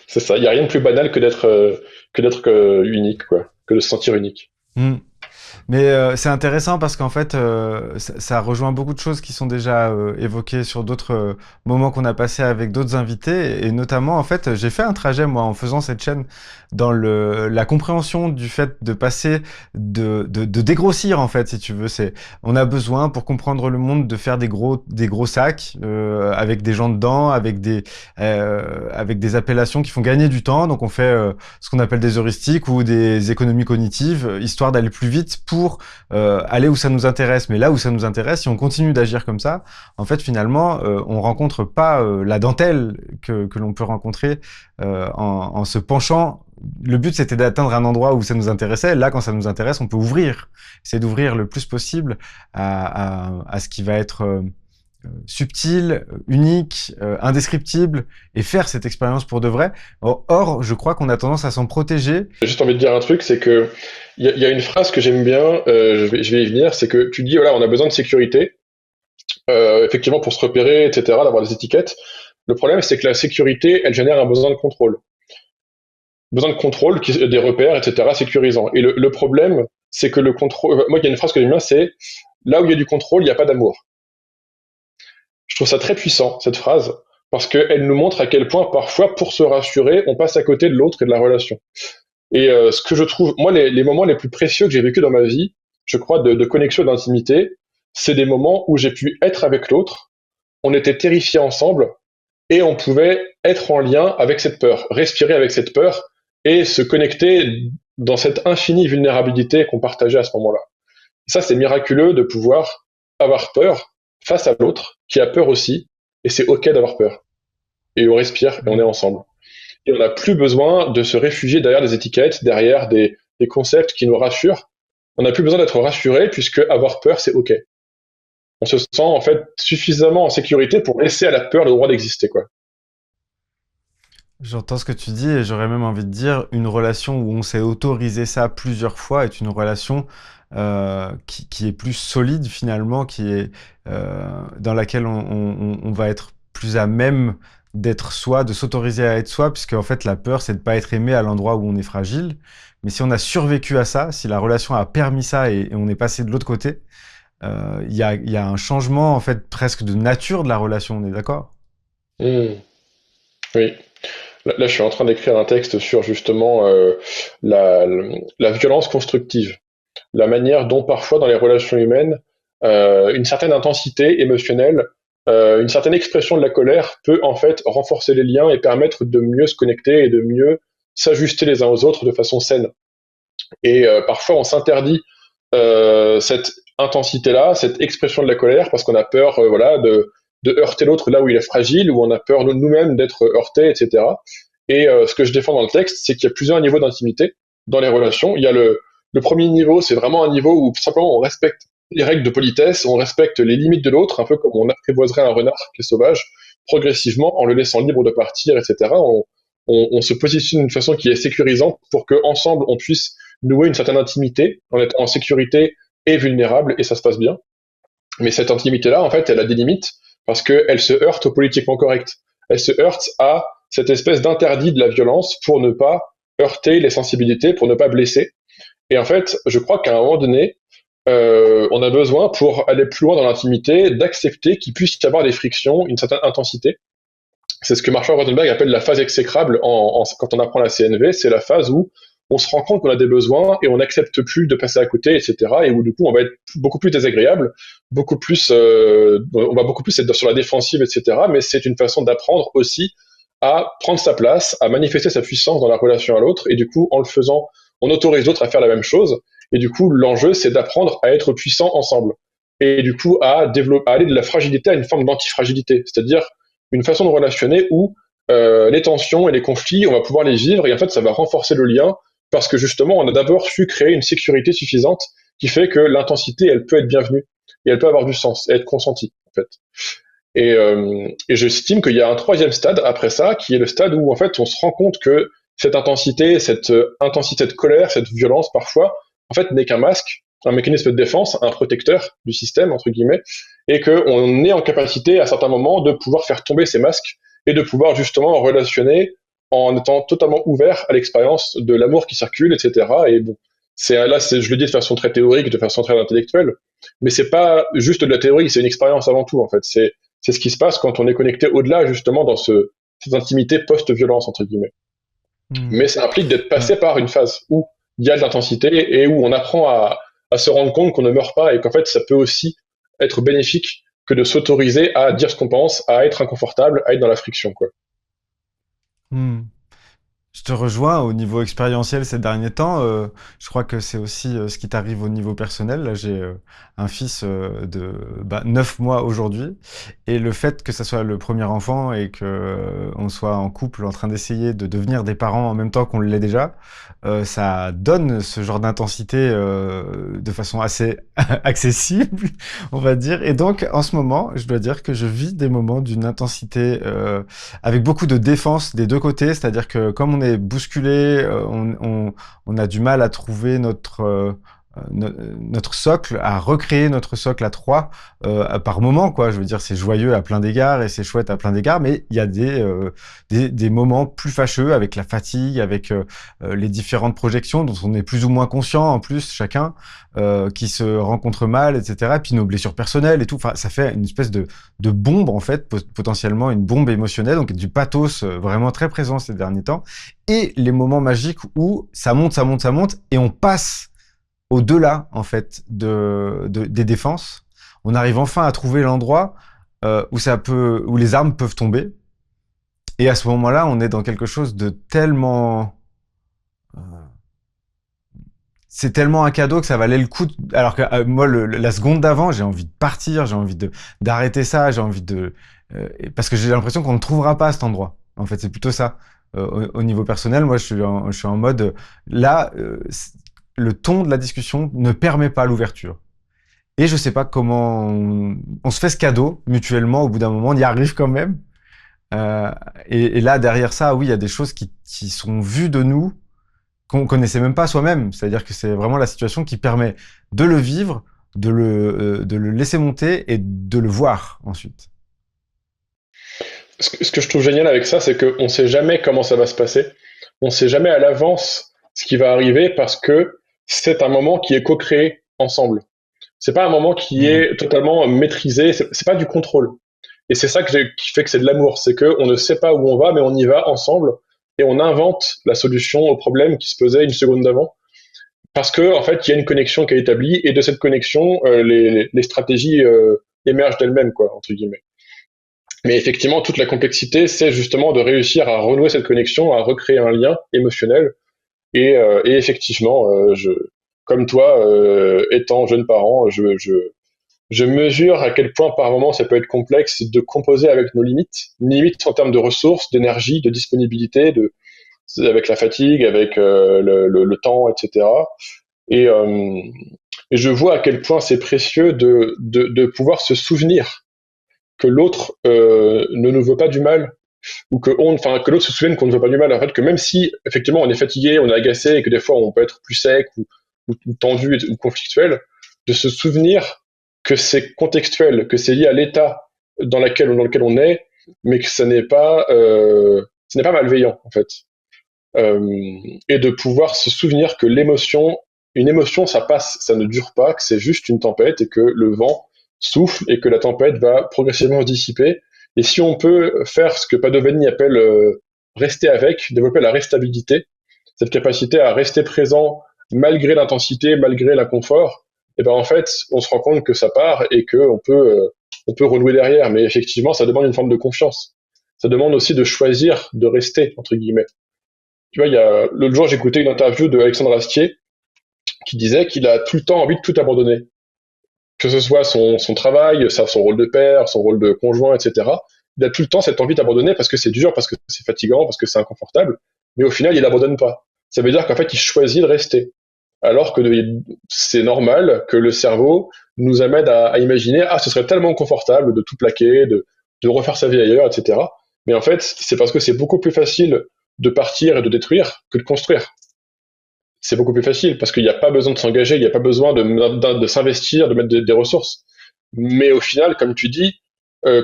C'est ça. Il n'y a rien de plus banal que d'être unique, quoi, que de se sentir unique. Hmm. Mais c'est intéressant parce qu'en fait, ça rejoint beaucoup de choses qui sont déjà évoquées sur d'autres moments qu'on a passés avec d'autres invités. Et notamment, en fait, j'ai fait un trajet, moi, en faisant cette chaîne, dans la compréhension du fait de passer, de dégrossir, en fait, si tu veux. On a besoin, pour comprendre le monde, de faire des gros sacs avec des gens dedans, avec des appellations qui font gagner du temps. Donc, on fait ce qu'on appelle des heuristiques ou des économies cognitives, histoire d'aller plus vite pour aller où ça nous intéresse. Mais là où ça nous intéresse, si on continue d'agir comme ça, en fait, finalement, on rencontre pas la dentelle que l'on peut rencontrer en se penchant. Le but, c'était d'atteindre un endroit où ça nous intéressait. Là, quand ça nous intéresse, on peut ouvrir. C'est d'ouvrir le plus possible à ce qui va être subtil, unique, indescriptible, et faire cette expérience pour de vrai. Or, je crois qu'on a tendance à s'en protéger. J'ai juste envie de dire un truc, c'est que il y a une phrase que j'aime bien, je vais y venir, c'est que tu dis, voilà, on a besoin de sécurité, effectivement pour se repérer, etc., d'avoir des étiquettes. Le problème, c'est que la sécurité, elle génère un besoin de contrôle. Besoin de contrôle, des repères, etc., sécurisants. Et le problème, c'est que le contrôle, moi, il y a une phrase que j'aime bien, c'est là où il y a du contrôle, il n'y a pas d'amour. Je trouve ça très puissant, cette phrase, parce qu'elle nous montre à quel point, parfois, pour se rassurer, on passe à côté de l'autre et de la relation. Et ce que je trouve, moi, les moments les plus précieux que j'ai vécu dans ma vie, je crois, de connexion et d'intimité, c'est des moments où j'ai pu être avec l'autre, on était terrifiés ensemble, et on pouvait être en lien avec cette peur, respirer avec cette peur, et se connecter dans cette infinie vulnérabilité qu'on partageait à ce moment-là. Et ça, c'est miraculeux de pouvoir avoir peur face à l'autre, qui a peur aussi, et c'est ok d'avoir peur. Et on respire, et on est ensemble. Et on n'a plus besoin de se réfugier derrière des étiquettes, derrière des concepts qui nous rassurent. On n'a plus besoin d'être rassuré puisque avoir peur, c'est OK. On se sent en fait suffisamment en sécurité pour laisser à la peur le droit d'exister, quoi. J'entends ce que tu dis et j'aurais même envie de dire une relation où on s'est autorisé ça plusieurs fois est une relation qui est plus solide finalement, qui est dans laquelle on va être plus à même d'être soi, de s'autoriser à être soi, puisque en fait la peur c'est de pas être aimé à l'endroit où on est fragile. Mais si on a survécu à ça, si la relation a permis ça et on est passé de l'autre côté, il y a un changement en fait presque de nature de la relation, on est d'accord? Hmm, oui. Là, je suis en train d'écrire un texte sur justement la, la violence constructive, la manière dont parfois dans les relations humaines, une certaine intensité émotionnelle, une certaine expression de la colère peut en fait renforcer les liens et permettre de mieux se connecter et de mieux s'ajuster les uns aux autres de façon saine. Et parfois on s'interdit cette intensité-là, cette expression de la colère, parce qu'on a peur voilà, de heurter l'autre là où il est fragile, ou on a peur nous-mêmes d'être heurtés, etc. Et ce que je défends dans le texte, c'est qu'il y a plusieurs niveaux d'intimité dans les relations. Il y a le premier niveau, c'est vraiment un niveau où simplement on respecte les règles de politesse, on respecte les limites de l'autre, un peu comme on apprivoiserait un renard qui est sauvage, progressivement, en le laissant libre de partir, etc. On se positionne d'une façon qui est sécurisante pour qu'ensemble on puisse nouer une certaine intimité en étant en sécurité et vulnérable, et ça se passe bien. Mais cette intimité-là, en fait, elle a des limites parce qu'elle se heurte au politiquement correct. Elle se heurte à cette espèce d'interdit de la violence pour ne pas heurter les sensibilités, pour ne pas blesser. Et en fait, je crois qu'à un moment donné, on a besoin, pour aller plus loin dans l'intimité, d'accepter qu'il puisse y avoir des frictions, une certaine intensité. C'est ce que Marshall Rosenberg appelle la phase exécrable quand on apprend la CNV, c'est la phase où on se rend compte qu'on a des besoins et on n'accepte plus de passer à côté, etc. Et où du coup on va être beaucoup plus désagréable, on va beaucoup plus être sur la défensive, etc. Mais c'est une façon d'apprendre aussi à prendre sa place, à manifester sa puissance dans la relation à l'autre, et du coup en le faisant, on autorise l'autre à faire la même chose. Et du coup l'enjeu c'est d'apprendre à être puissant ensemble. Et du coup à aller de la fragilité à une forme d'antifragilité, c'est-à-dire une façon de relationner où les tensions et les conflits, on va pouvoir les vivre et en fait, ça va renforcer le lien parce que justement, on a d'abord su créer une sécurité suffisante qui fait que l'intensité, elle peut être bienvenue et elle peut avoir du sens et être consentie, en fait. Et j'estime qu'il y a un troisième stade après ça, qui est le stade où en fait, on se rend compte que cette intensité de colère, cette violence parfois, en fait, n'est qu'un masque, un mécanisme de défense, un protecteur du système entre guillemets, et qu'on est en capacité à certains moments de pouvoir faire tomber ces masques et de pouvoir justement relationner en étant totalement ouvert à l'expérience de l'amour qui circule, etc. Et bon, je le dis de façon très théorique, de façon très intellectuelle, mais c'est pas juste de la théorie, c'est une expérience avant tout en fait. C'est ce qui se passe quand on est connecté au-delà justement dans cette intimité post-violence entre guillemets. Hmm. Mais ça implique d'être Ouais. passé par une phase où il y a de l'intensité et où on apprend à se rendre compte qu'on ne meurt pas et qu'en fait ça peut aussi être bénéfique que de s'autoriser à dire ce qu'on pense, à être inconfortable, à être dans la friction, quoi. Hmm. Je te rejoins au niveau expérientiel ces derniers temps. Je crois que c'est aussi ce qui t'arrive au niveau personnel. Là, j'ai un fils de 9 mois aujourd'hui. Et le fait que ça soit le premier enfant et que on soit en couple en train d'essayer de devenir des parents en même temps qu'on l'est déjà, ça donne ce genre d'intensité de façon assez accessible, on va dire. Et donc, en ce moment, je dois dire que je vis des moments d'une intensité avec beaucoup de défense des deux côtés, c'est-à-dire que comme on est bousculé, on a du mal à trouver notre socle, à recréer notre socle à trois par moment, quoi. Je veux dire, c'est joyeux à plein d'égards et c'est chouette à plein d'égards, mais il y a des moments plus fâcheux avec la fatigue, avec les différentes projections dont on est plus ou moins conscient en plus chacun, qui se rencontrent mal, etc. Et puis nos blessures personnelles et tout. Enfin, ça fait une espèce de bombe en fait, potentiellement une bombe émotionnelle, donc du pathos vraiment très présent ces derniers temps, et les moments magiques où ça monte, ça monte, ça monte, et on passe au-delà en fait des défenses. On arrive enfin à trouver l'endroit où les armes peuvent tomber, et à ce moment-là, on est dans quelque chose de tellement c'est tellement un cadeau que ça valait le coup. Alors que moi, la seconde d'avant, j'ai envie de partir, j'ai envie d'arrêter ça, j'ai envie de parce que j'ai l'impression qu'on ne trouvera pas cet endroit. En fait, c'est plutôt ça. Au niveau personnel, moi, je suis en mode là, le ton de la discussion ne permet pas l'ouverture. Et je sais pas comment on se fait ce cadeau mutuellement. Au bout d'un moment, on y arrive quand même. Euh, et là, derrière ça, oui, il y a des choses qui sont vues de nous qu'on connaissait même pas soi-même. C'est-à-dire que c'est vraiment la situation qui permet de le vivre, de le laisser monter et de le voir ensuite. Ce que je trouve génial avec ça, c'est qu'on ne sait jamais comment ça va se passer. On ne sait jamais à l'avance ce qui va arriver parce que c'est un moment qui est co-créé ensemble. C'est pas un moment qui Mm, est totalement maîtrisé. C'est pas du contrôle. Et c'est ça qui fait que c'est de l'amour. C'est qu'on ne sait pas où on va, mais on y va ensemble et on invente la solution au problème qui se posait une seconde d'avant. Parce que en fait, il y a une connexion qui est établie et de cette connexion, les stratégies émergent d'elles-mêmes, quoi, entre guillemets. Mais effectivement, toute la complexité, c'est justement de réussir à renouer cette connexion, à recréer un lien émotionnel. Et effectivement, comme toi, étant jeune parent, je mesure à quel point par moment ça peut être complexe de composer avec nos limites en termes de ressources, d'énergie, de disponibilité, avec la fatigue, avec le temps, etc. Et, euh, et je vois à quel point c'est précieux de pouvoir se souvenir que l'autre ne nous veut pas du mal ou que l'autre se souvienne qu'on ne veut pas du mal. En fait, que même si effectivement on est fatigué, on est agacé et que des fois on peut être plus sec ou tendu ou conflictuel, de se souvenir que c'est contextuel, que c'est lié à l'état dans lequel on est, mais que ce n'est pas malveillant en fait. Et de pouvoir se souvenir que une émotion, ça passe, ça ne dure pas, que c'est juste une tempête et que le vent souffle et que la tempête va progressivement se dissiper. Et si on peut faire ce que Padovani appelle rester avec, développer la restabilité, cette capacité à rester présent malgré l'intensité, malgré l'inconfort, et ben en fait, on se rend compte que ça part et on peut renouer derrière. Mais effectivement, ça demande une forme de confiance. Ça demande aussi de choisir de rester entre guillemets. Tu vois, l'autre jour, j'écoutais une interview de Alexandre Astier qui disait qu'il a tout le temps envie de tout abandonner. Que ce soit son travail, son rôle de père, son rôle de conjoint, etc. Il a tout le temps cette envie d'abandonner parce que c'est dur, parce que c'est fatigant, parce que c'est inconfortable. Mais au final, il n'abandonne pas. Ça veut dire qu'en fait, il choisit de rester. Alors que c'est normal que le cerveau nous amène à imaginer, ah, ce serait tellement confortable de tout plaquer, de refaire sa vie ailleurs, etc. Mais en fait, c'est parce que c'est beaucoup plus facile de partir et de détruire que de construire. C'est beaucoup plus facile parce qu'il n'y a pas besoin de s'engager, il n'y a pas besoin de s'investir, de mettre des ressources. Mais au final, comme tu dis,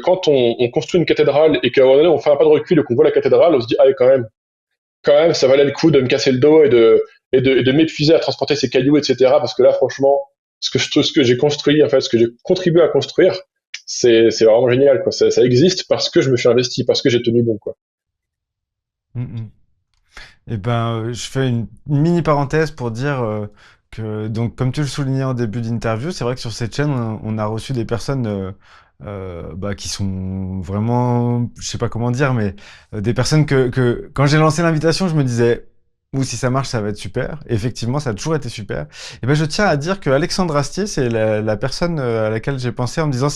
quand on construit une cathédrale et qu'à un moment donné, on fait un pas de recul et qu'on voit la cathédrale, on se dit, ah, quand même, ça valait le coup de me casser le dos et de m'épuiser à transporter ces cailloux, etc. Parce que là, franchement, ce que j'ai construit, en fait, ce que j'ai contribué à construire, c'est vraiment génial, quoi. Ça existe parce que je me suis investi, parce que j'ai tenu bon, quoi. mm, mm. Eh ben, je fais une mini parenthèse pour dire que, donc, comme tu le soulignais en début d'interview, c'est vrai que sur cette chaîne, on a reçu des personnes bah, qui sont vraiment, je sais pas comment dire, mais des personnes quand j'ai lancé l'invitation, je me disais, ou si ça marche, ça va être super. Et effectivement, ça a toujours été super. Et ben, je tiens à dire que Alexandre Astier, c'est la personne à laquelle j'ai pensé en me disant,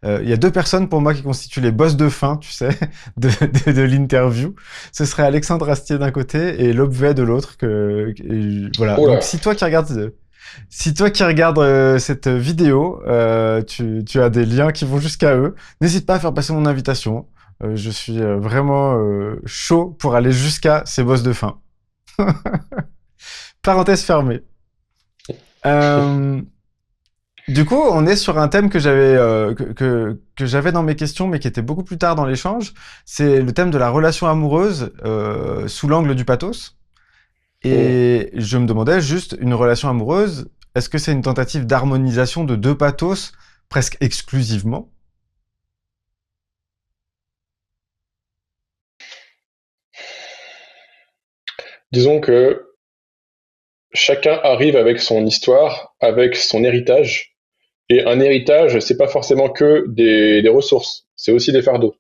il y a deux personnes pour moi qui constituent les boss de fin, tu sais, de l'interview. Ce serait Alexandre Astier d'un côté et Lobvet de l'autre. Voilà. Oh Donc là, si toi qui regardes cette vidéo, tu as des liens qui vont jusqu'à eux. N'hésite pas à faire passer mon invitation. Je suis vraiment chaud pour aller jusqu'à ces boss de fin. Parenthèse fermée. Euh, du coup, on est sur un thème que j'avais dans mes questions, mais qui était beaucoup plus tard dans l'échange. C'est le thème de la relation amoureuse sous l'angle du pathos. oh. Et je me demandais juste, une relation amoureuse, est-ce que c'est une tentative d'harmonisation de deux pathos presque exclusivement? Disons que chacun arrive avec son histoire, avec son héritage. Et un héritage, c'est pas forcément que des ressources, c'est aussi des fardeaux.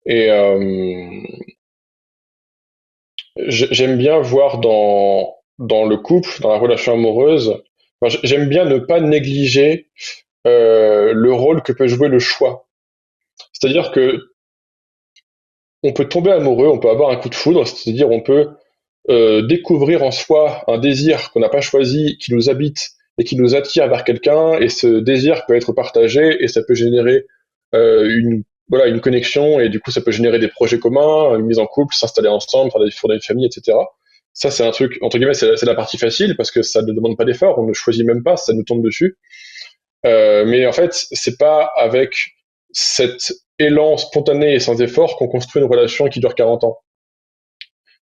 Et j'aime bien voir dans le couple, dans la relation amoureuse, j'aime bien ne pas négliger le rôle que peut jouer le choix. C'est-à-dire que on peut tomber amoureux, on peut avoir un coup de foudre, c'est-à-dire on peut découvrir en soi un désir qu'on n'a pas choisi, qui nous habite et qui nous attire vers quelqu'un, et ce désir peut être partagé et ça peut générer une connexion, et du coup ça peut générer des projets communs, une mise en couple, s'installer ensemble, fonder une famille, etc. Ça c'est un truc, entre guillemets, c'est la partie facile parce que ça ne demande pas d'effort, on ne choisit même pas, ça nous tombe dessus. Mais en fait, c'est pas avec cette élan spontané et sans effort qu'on construit une relation qui dure 40 ans.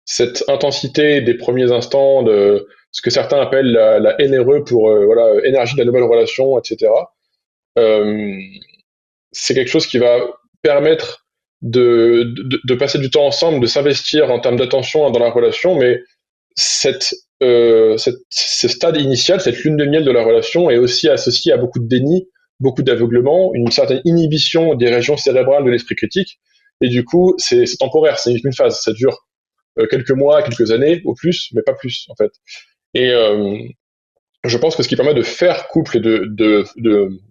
Cette intensité des premiers instants, de ce que certains appellent la NRE pour voilà, énergie de la nouvelle relation, etc. Euh, c'est quelque chose qui va permettre de passer du temps ensemble, de s'investir en termes d'attention dans la relation, mais ce stade initial, cette lune de miel de la relation est aussi associé à beaucoup de déni, beaucoup d'aveuglement, une certaine inhibition des régions cérébrales de l'esprit critique, et du coup, c'est temporaire, c'est une phase, ça dure quelques mois, quelques années au plus, mais pas plus en fait. Et je pense que ce qui permet de faire couple et de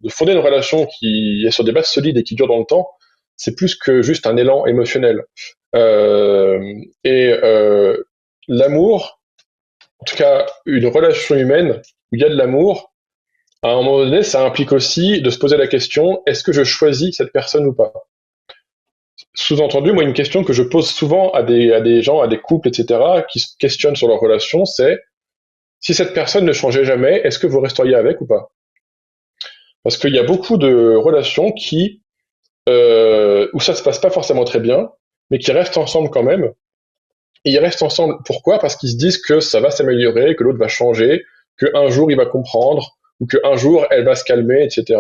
fonder une relation qui est sur des bases solides et qui dure dans le temps, c'est plus que juste un élan émotionnel. Et l'amour, en tout cas une relation humaine où il y a de l'amour, à un moment donné, ça implique aussi de se poser la question, est-ce que je choisis cette personne ou pas? Sous-entendu, moi, une question que je pose souvent à des gens, à des couples, etc., qui se questionnent sur leur relation, c'est si cette personne ne changeait jamais, est-ce que vous resteriez avec ou pas? Parce qu'il y a beaucoup de relations où ça se passe pas forcément très bien, mais qui restent ensemble quand même. Et ils restent ensemble, pourquoi? Parce qu'ils se disent que ça va s'améliorer, que l'autre va changer, qu'un jour il va comprendre, ou qu'un jour elle va se calmer, etc.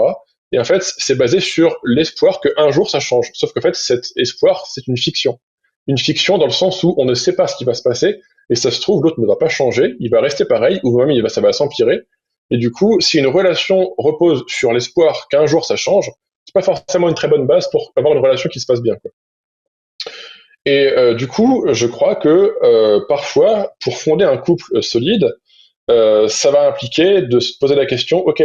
Et en fait, c'est basé sur l'espoir qu'un jour ça change. Sauf qu'en fait, cet espoir, c'est une fiction. Une fiction dans le sens où on ne sait pas ce qui va se passer, et ça se trouve, l'autre ne va pas changer, il va rester pareil, ou même ça va s'empirer. Et du coup, si une relation repose sur l'espoir qu'un jour ça change, c'est pas forcément une très bonne base pour avoir une relation qui se passe bien, quoi. Et du coup, je crois que parfois, pour fonder un couple solide, ça va impliquer de se poser la question, ok,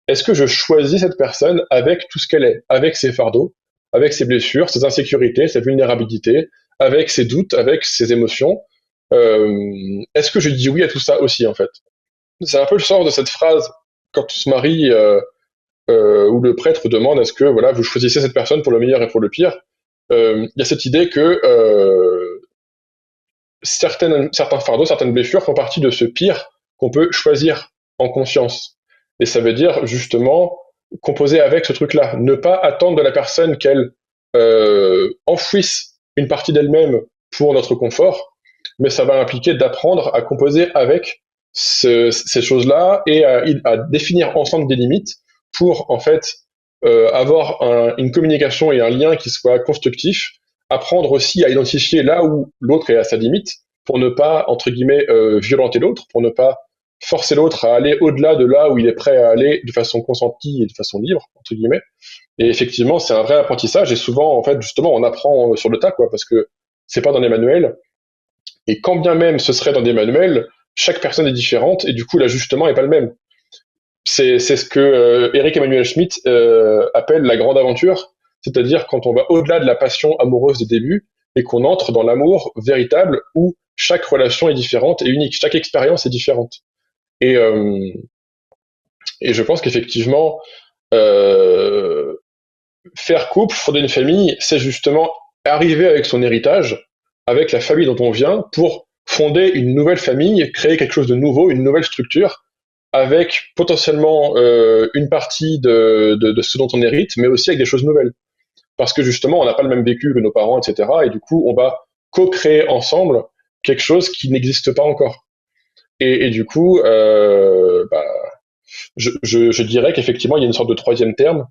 est-ce que je choisis cette personne avec tout ce qu'elle est, avec ses fardeaux, avec ses blessures, ses insécurités, sa vulnérabilité, avec ses doutes, avec ses émotions? Est-ce que je dis oui à tout ça aussi, en fait? C'est un peu le sens de cette phrase quand on se marie, où le prêtre demande est-ce que voilà, vous choisissez cette personne pour le meilleur et pour le pire. Il y a cette idée que certains fardeaux, certaines blessures font partie de ce pire qu'on peut choisir en conscience. Et ça veut dire justement composer avec ce truc-là, ne pas attendre de la personne qu'elle enfouisse une partie d'elle-même pour notre confort, mais ça va impliquer d'apprendre à composer avec ces choses-là et à définir ensemble des limites pour en fait avoir une communication et un lien qui soit constructif, apprendre aussi à identifier là où l'autre est à sa limite pour ne pas, entre guillemets, violenter l'autre, pour ne pas forcer l'autre à aller au-delà de là où il est prêt à aller de façon consentie et de façon libre, entre guillemets. Et effectivement, c'est un vrai apprentissage et souvent, en fait, justement, on apprend sur le tas, quoi, parce que c'est pas dans les manuels. Et quand bien même ce serait dans des manuels, chaque personne est différente et du coup, l'ajustement est pas le même. C'est ce que Eric Emmanuel Schmitt appelle la grande aventure, c'est-à-dire quand on va au-delà de la passion amoureuse des débuts et qu'on entre dans l'amour véritable où chaque relation est différente et unique, chaque expérience est différente. Et, euh, et je pense qu'effectivement, euh, faire couple, fonder une famille, c'est justement arriver avec son héritage, avec la famille dont on vient, pour fonder une nouvelle famille, créer quelque chose de nouveau, une nouvelle structure, avec potentiellement une partie de ce dont on hérite, mais aussi avec des choses nouvelles. Parce que justement, on n'a pas le même vécu que nos parents, etc. Et du coup, on va co-créer ensemble quelque chose qui n'existe pas encore. Et du coup, je dirais qu'effectivement, il y a une sorte de troisième terme,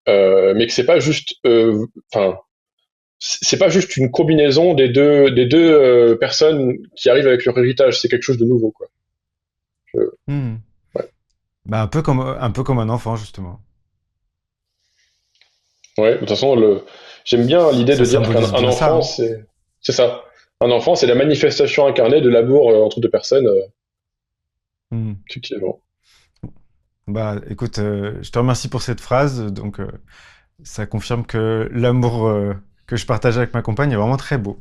mais que c'est pas juste, enfin, c'est pas juste une combinaison des deux personnes qui arrivent avec leur héritage. C'est quelque chose de nouveau, quoi. Je- Hmm. ouais. Bah, un peu comme un enfant, justement. Ouais, de toute façon, j'aime bien l'idée Ça de dire symbolise qu'un bien ça, enfant, hein. c'est ça. Un enfant, c'est la manifestation incarnée de l'amour entre deux personnes, Hmm. effectivement. Bah, écoute, je te remercie pour cette phrase. Donc, ça confirme que l'amour que je partage avec ma compagne est vraiment très beau.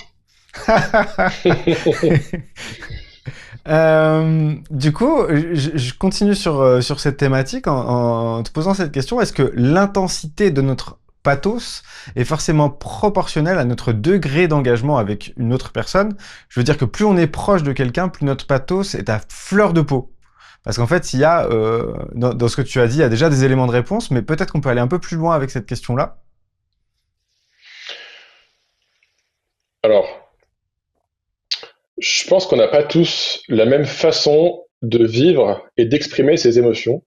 Du coup, je continue sur cette thématique en te posant cette question. Est-ce que l'intensité de notre pathos est forcément proportionnelle à notre degré d'engagement avec une autre personne? Je veux dire que plus on est proche de quelqu'un, plus notre pathos est à fleur de peau. Parce qu'en fait, il y a, dans ce que tu as dit, il y a déjà des éléments de réponse, mais peut-être qu'on peut aller un peu plus loin avec cette question-là. Alors, je pense qu'on n'a pas tous la même façon de vivre et d'exprimer ses émotions,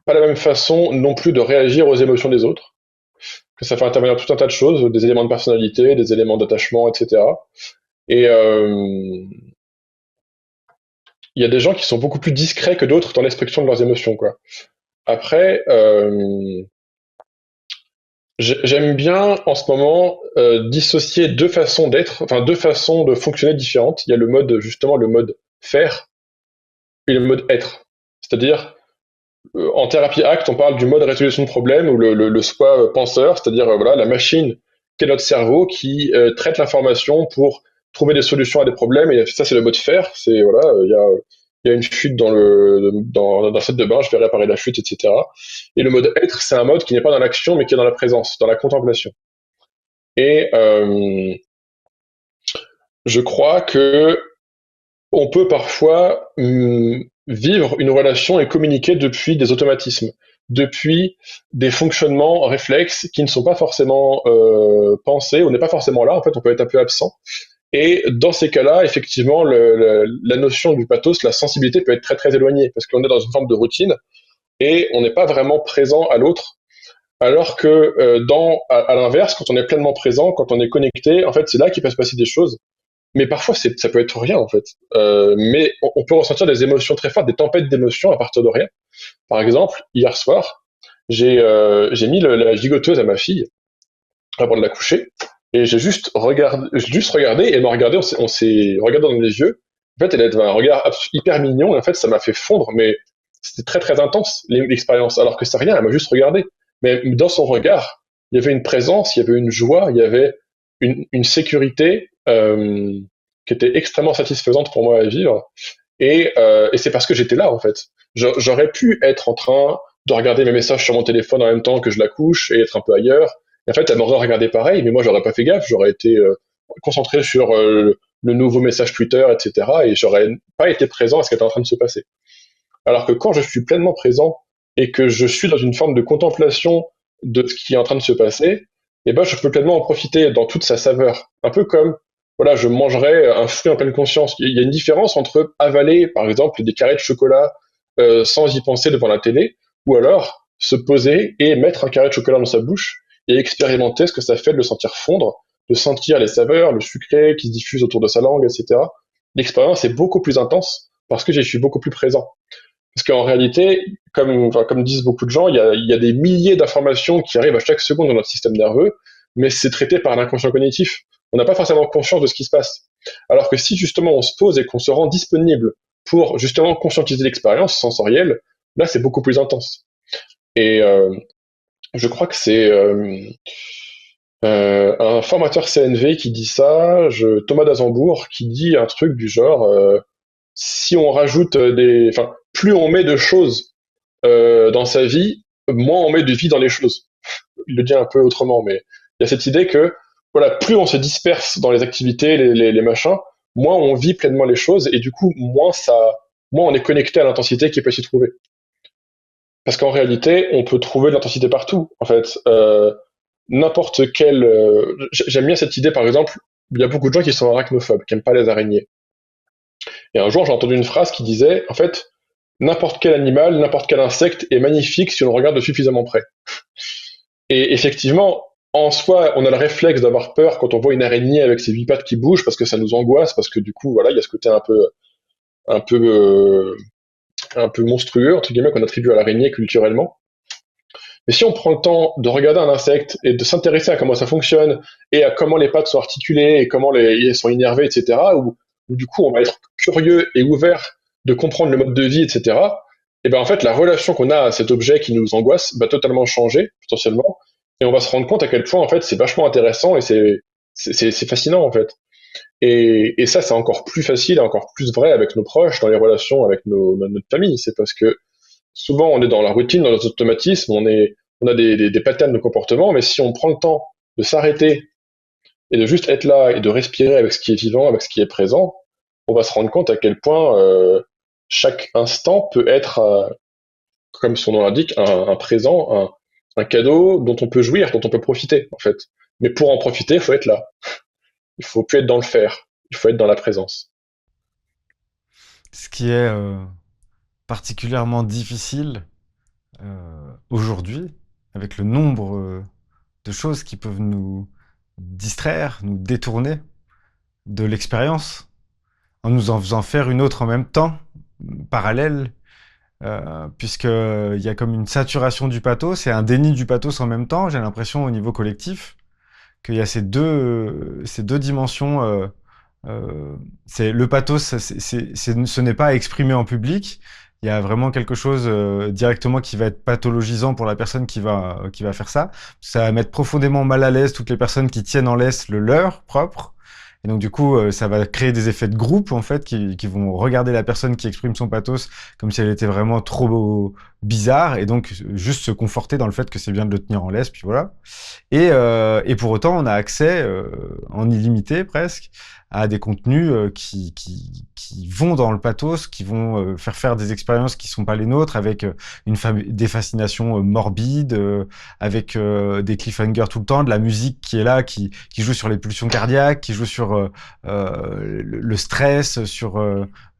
pas la même façon non plus de réagir aux émotions des autres, que ça fait intervenir tout un tas de choses, des éléments de personnalité, des éléments d'attachement, etc. Et il y a des gens qui sont beaucoup plus discrets que d'autres dans l'expression de leurs émotions, quoi. Après, j'aime bien en ce moment dissocier deux façons d'être, enfin deux façons de fonctionner différentes. Il y a le mode justement le mode faire et le mode être. C'est-à-dire en thérapie ACT, on parle du mode résolution de problème ou le soi penseur, c'est-à-dire voilà la machine qu'est notre cerveau qui traite l'information pour trouver des solutions à des problèmes. Et ça c'est le mode faire. C'est voilà il y a une fuite dans la salle de bain, je vais réparer la fuite, etc. Et le mode être, c'est un mode qui n'est pas dans l'action, mais qui est dans la présence, dans la contemplation. Et je crois que on peut parfois vivre une relation et communiquer depuis des automatismes, depuis des fonctionnements réflexes qui ne sont pas forcément pensés, on n'est pas forcément là, en fait, on peut être un peu absent. Et dans ces cas-là, effectivement, la notion du pathos, la sensibilité peut être très très éloignée, parce qu'on est dans une forme de routine et on n'est pas vraiment présent à l'autre. Alors que à l'inverse, quand on est pleinement présent, quand on est connecté, en fait, c'est là qu'il peut se passer des choses. Mais parfois, ça peut être rien, en fait. Mais on peut ressentir des émotions très fortes, des tempêtes d'émotions à partir de rien. Par exemple, hier soir, j'ai mis la gigoteuse à ma fille avant de la coucher, et j'ai juste regardé, et elle m'a regardé, on s'est regardé dans les yeux. En fait, elle avait un regard hyper mignon, et en fait, ça m'a fait fondre, mais c'était très très intense l'expérience, alors que c'est rien, elle m'a juste regardé. Mais dans son regard, il y avait une présence, il y avait une joie, il y avait une sécurité qui était extrêmement satisfaisante pour moi à vivre. Et c'est parce que j'étais là, en fait. J'aurais pu être en train de regarder mes messages sur mon téléphone en même temps que je la couche et être un peu ailleurs. Et en fait, elle m'aurait regardé pareil, mais moi, j'aurais pas fait gaffe. J'aurais été concentré sur le nouveau message Twitter, etc. Et j'aurais pas été présent à ce qui était en train de se passer. Alors que quand je suis pleinement présent et que je suis dans une forme de contemplation de ce qui est en train de se passer, eh ben, je peux pleinement en profiter dans toute sa saveur. Un peu comme, voilà, je mangerais un fruit en pleine conscience. Il y a une différence entre avaler, par exemple, des carrés de chocolat sans y penser devant la télé, ou alors se poser et mettre un carré de chocolat dans sa bouche et expérimenter ce que ça fait de le sentir fondre, de sentir les saveurs, le sucré qui se diffuse autour de sa langue, etc. L'expérience est beaucoup plus intense parce que j'y suis beaucoup plus présent. Parce qu'en réalité, comme disent beaucoup de gens, il y a des milliers d'informations qui arrivent à chaque seconde dans notre système nerveux, mais c'est traité par l'inconscient cognitif. On n'a pas forcément conscience de ce qui se passe. Alors que si justement on se pose et qu'on se rend disponible pour justement conscientiser l'expérience sensorielle, là c'est beaucoup plus intense. Et je crois que c'est un formateur CNV qui dit ça, Thomas d'Azembourg, qui dit un truc du genre si on rajoute enfin, plus on met de choses dans sa vie, moins on met de vie dans les choses. Il le dit un peu autrement, mais il y a cette idée que voilà, plus on se disperse dans les activités, les machins, moins on vit pleinement les choses, et du coup, moins on est connecté à l'intensité qui peut s'y trouver. Parce qu'en réalité, on peut trouver de l'intensité partout. En fait, n'importe quel. J'aime bien cette idée, par exemple, il y a beaucoup de gens qui sont arachnophobes, qui n'aiment pas les araignées. Et un jour, j'ai entendu une phrase qui disait, en fait, n'importe quel animal, n'importe quel insecte est magnifique si on le regarde de suffisamment près. Et effectivement, en soi, on a le réflexe d'avoir peur quand on voit une araignée avec ses 8 pattes qui bougent parce que ça nous angoisse, parce que du coup, voilà, il y a ce côté un peu, euh, un peu monstrueux entre guillemets qu'on attribue à l'araignée culturellement. Mais si on prend le temps de regarder un insecte et de s'intéresser à comment ça fonctionne et à comment les pattes sont articulées et comment elles sont innervées, etc., où du coup on va être curieux et ouvert de comprendre le mode de vie, etc., et ben en fait la relation qu'on a à cet objet qui nous angoisse va totalement changer potentiellement et on va se rendre compte à quel point en fait c'est vachement intéressant et c'est fascinant en fait. Et ça c'est encore plus facile et encore plus vrai avec nos proches dans les relations avec notre famille. C'est parce que souvent on est dans la routine, dans nos automatismes, on a des patterns de comportement, mais si on prend le temps de s'arrêter et de juste être là et de respirer avec ce qui est vivant, avec ce qui est présent, on va se rendre compte à quel point chaque instant peut être, comme son nom l'indique, un présent, un cadeau dont on peut jouir, dont on peut profiter en fait. Mais pour en profiter, il faut être là. Il faut plus être dans le faire, il faut être dans la présence. Ce qui est particulièrement difficile aujourd'hui, avec le nombre de choses qui peuvent nous distraire, nous détourner de l'expérience, en nous en faisant faire une autre en même temps, parallèle, puisqu'il y a comme une saturation du pathos et un déni du pathos en même temps, j'ai l'impression au niveau collectif, qu'il y a ces deux dimensions. C'est le pathos, ce n'est pas exprimé en public. Il y a vraiment quelque chose directement qui va être pathologisant pour la personne qui va faire ça. Ça va mettre profondément mal à l'aise toutes les personnes qui tiennent en laisse le leur propre. Et donc du coup, ça va créer des effets de groupe en fait qui vont regarder la personne qui exprime son pathos comme si elle était vraiment trop bizarre et donc juste se conforter dans le fait que c'est bien de le tenir en laisse. Puis voilà. Et pour autant, on a accès en illimité presque à des contenus qui vont dans le pathos, qui vont faire des expériences qui sont pas les nôtres, avec des fascinations morbides, avec des cliffhangers tout le temps, de la musique qui est là, qui joue sur les pulsions cardiaques, qui joue sur le stress, sur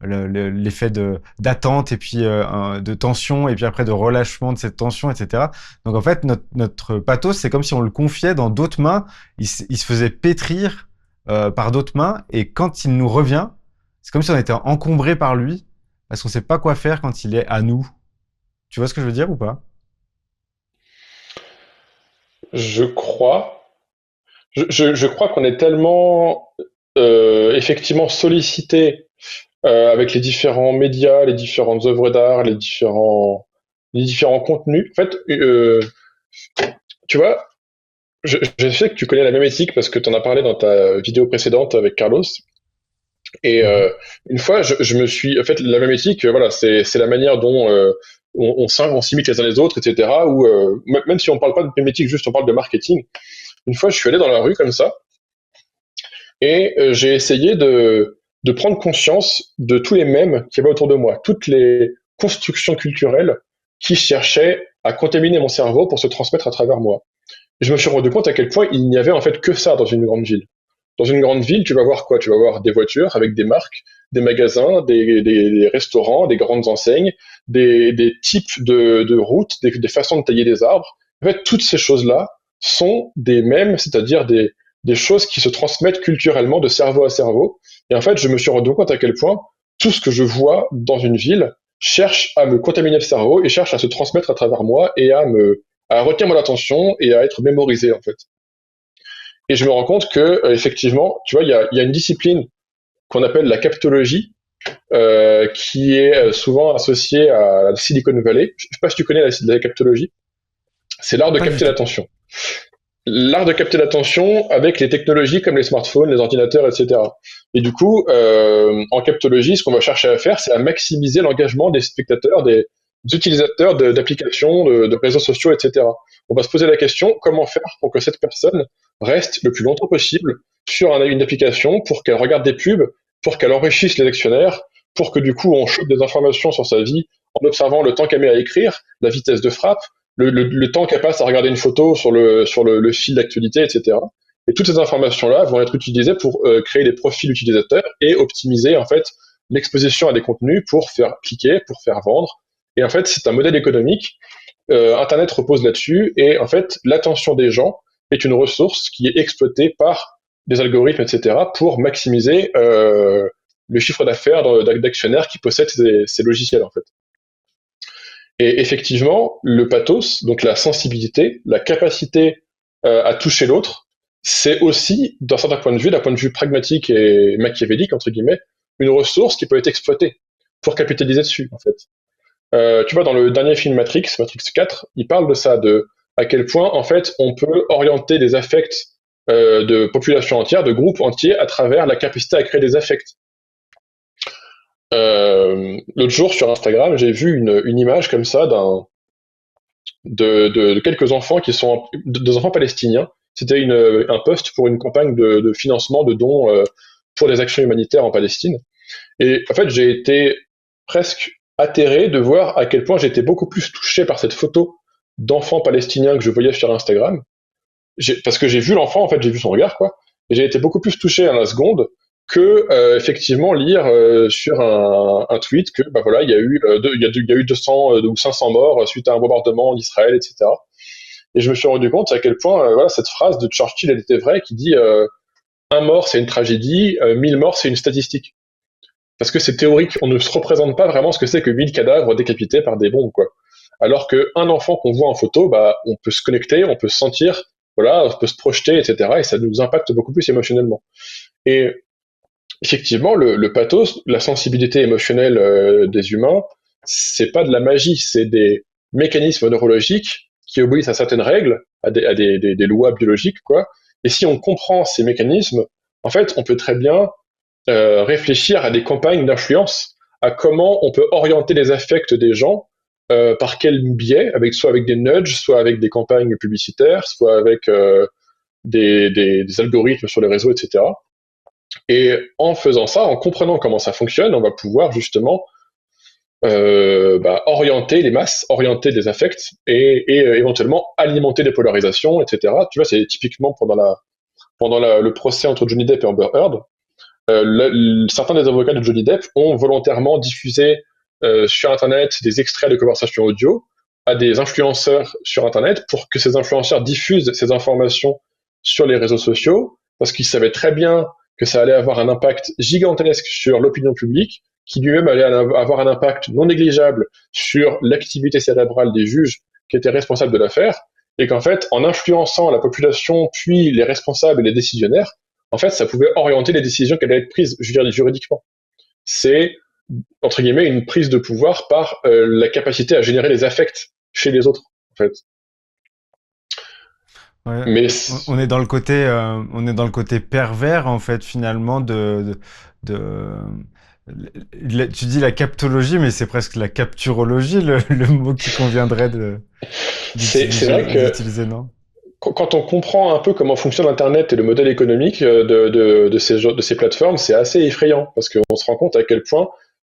l'effet d'attente et puis de tension et puis après de relâchement de cette tension, etc. Donc en fait, notre pathos, c'est comme si on le confiait dans d'autres mains. Il se faisait pétrir par d'autres mains, et quand il nous revient, c'est comme si on était encombré par lui, parce qu'on sait pas quoi faire quand il est à nous. Tu vois ce que je veux dire ou pas? Je crois, je crois qu'on est tellement effectivement sollicité avec les différents médias, les différentes œuvres d'art, les différents contenus. En fait, tu vois, je sais que tu connais la même éthique parce que tu en as parlé dans ta vidéo précédente avec Carlos. Et Mhm. une fois, je me suis, en fait, la même éthique, voilà, c'est la manière dont on s'imite les uns les autres, etc. Ou même si on parle pas de même éthique, juste on parle de marketing. Une fois, je suis allé dans la rue comme ça et j'ai essayé de prendre conscience de tous les mèmes qu'il y avait autour de moi, toutes les constructions culturelles qui cherchaient à contaminer mon cerveau pour se transmettre à travers moi. Et je me suis rendu compte à quel point il n'y avait en fait que ça dans une grande ville. Dans une grande ville, tu vas voir quoi? Tu vas voir des voitures avec des marques, des magasins, des restaurants, des grandes enseignes, des types de routes, des façons de tailler des arbres. En fait, toutes ces choses-là sont des mèmes, c'est-à-dire des choses qui se transmettent culturellement de cerveau à cerveau. Et en fait, je me suis rendu compte à quel point tout ce que je vois dans une ville cherche à me contaminer le cerveau et cherche à se transmettre à travers moi et à retenir mon attention et à être mémorisé en fait. Et je me rends compte que effectivement, tu vois, il y a une discipline qu'on appelle la captologie, qui est souvent associée à la Silicon Valley. Je ne sais pas si tu connais la captologie. C'est l'art de Pas du capter tout. l'attention. L'art de capter l'attention avec les technologies comme les smartphones, les ordinateurs, etc. Et du coup, en captologie, ce qu'on va chercher à faire, c'est à maximiser l'engagement des spectateurs, des utilisateurs d'applications, de réseaux sociaux, etc. On va se poser la question, comment faire pour que cette personne reste le plus longtemps possible sur une application, pour qu'elle regarde des pubs, pour qu'elle enrichisse les actionnaires, pour que du coup on chope des informations sur sa vie en observant le temps qu'elle met à écrire, la vitesse de frappe, le temps qu'elle passe à regarder une photo sur le fil d'actualité, etc. Et toutes ces informations-là vont être utilisées pour créer des profils utilisateurs et optimiser en fait l'exposition à des contenus pour faire cliquer, pour faire vendre. Et en fait, c'est un modèle économique. Internet repose là-dessus et en fait, l'attention des gens est une ressource qui est exploitée par des algorithmes, etc., pour maximiser le chiffre d'affaires d'actionnaires qui possèdent ces logiciels en fait. Et effectivement, le pathos, donc la sensibilité, la capacité à toucher l'autre, c'est aussi, d'un certain point de vue, d'un point de vue pragmatique et machiavélique, entre guillemets, une ressource qui peut être exploitée pour capitaliser dessus, en fait. Tu vois, dans le dernier film Matrix, Matrix 4, il parle de ça, de à quel point, en fait, on peut orienter des affects de populations entières, de groupes entiers, à travers la capacité à créer des affects. L'autre jour, sur Instagram, j'ai vu une image comme ça de quelques enfants qui sont des enfants palestiniens. C'était un post pour une campagne de financement de dons pour des actions humanitaires en Palestine. Et en fait, j'ai été presque atterré de voir à quel point j'étais beaucoup plus touché par cette photo d'enfants palestiniens que je voyais sur Instagram. Parce que j'ai vu l'enfant, en fait, j'ai vu son regard, quoi. Et j'ai été beaucoup plus touché à la seconde que effectivement lire sur un tweet que bah voilà, il y a eu 200 ou 500 morts suite à un bombardement d'Israël, etc. Et je me suis rendu compte à quel point voilà, cette phrase de Churchill elle était vraie, qui dit un mort c'est une tragédie, 1000 morts c'est une statistique. Parce que c'est théorique, on ne se représente pas vraiment ce que c'est que 1000 cadavres décapités par des bombes, quoi. Alors qu'un enfant qu'on voit en photo, bah, on peut se connecter, on peut se sentir, voilà, on peut se projeter, etc. Et ça nous impacte beaucoup plus émotionnellement. Et effectivement, le pathos, la sensibilité émotionnelle des humains, c'est pas de la magie, c'est des mécanismes neurologiques qui obéissent à certaines règles, à des lois biologiques, quoi. Et si on comprend ces mécanismes, en fait, on peut très bien réfléchir à des campagnes d'influence, à comment on peut orienter les affects des gens, par quel biais, soit avec des nudges, soit avec des campagnes publicitaires, soit avec des algorithmes sur les réseaux, etc. Et en faisant ça, en comprenant comment ça fonctionne, on va pouvoir justement orienter les masses, orienter des affects et éventuellement alimenter des polarisations, etc. Tu vois, c'est typiquement le procès entre Johnny Depp et Amber Heard. Certains des avocats de Johnny Depp ont volontairement diffusé sur Internet des extraits de conversations audio à des influenceurs sur Internet pour que ces influenceurs diffusent ces informations sur les réseaux sociaux, parce qu'ils savaient très bien que ça allait avoir un impact gigantesque sur l'opinion publique, qui lui-même allait avoir un impact non négligeable sur l'activité cérébrale des juges qui étaient responsables de l'affaire, et qu'en fait, en influençant la population, puis les responsables et les décisionnaires, en fait, ça pouvait orienter les décisions qui allaient être prises juridiquement. C'est, entre guillemets, une prise de pouvoir par la capacité à générer les affects chez les autres, en fait. Ouais. Mais On est dans le côté pervers en fait finalement tu dis la captologie, mais c'est presque la capturologie le mot qui conviendrait c'est vrai que d'utiliser, non? quand on comprend un peu comment fonctionne Internet et le modèle économique de ces plateformes, c'est assez effrayant, parce qu'on se rend compte à quel point,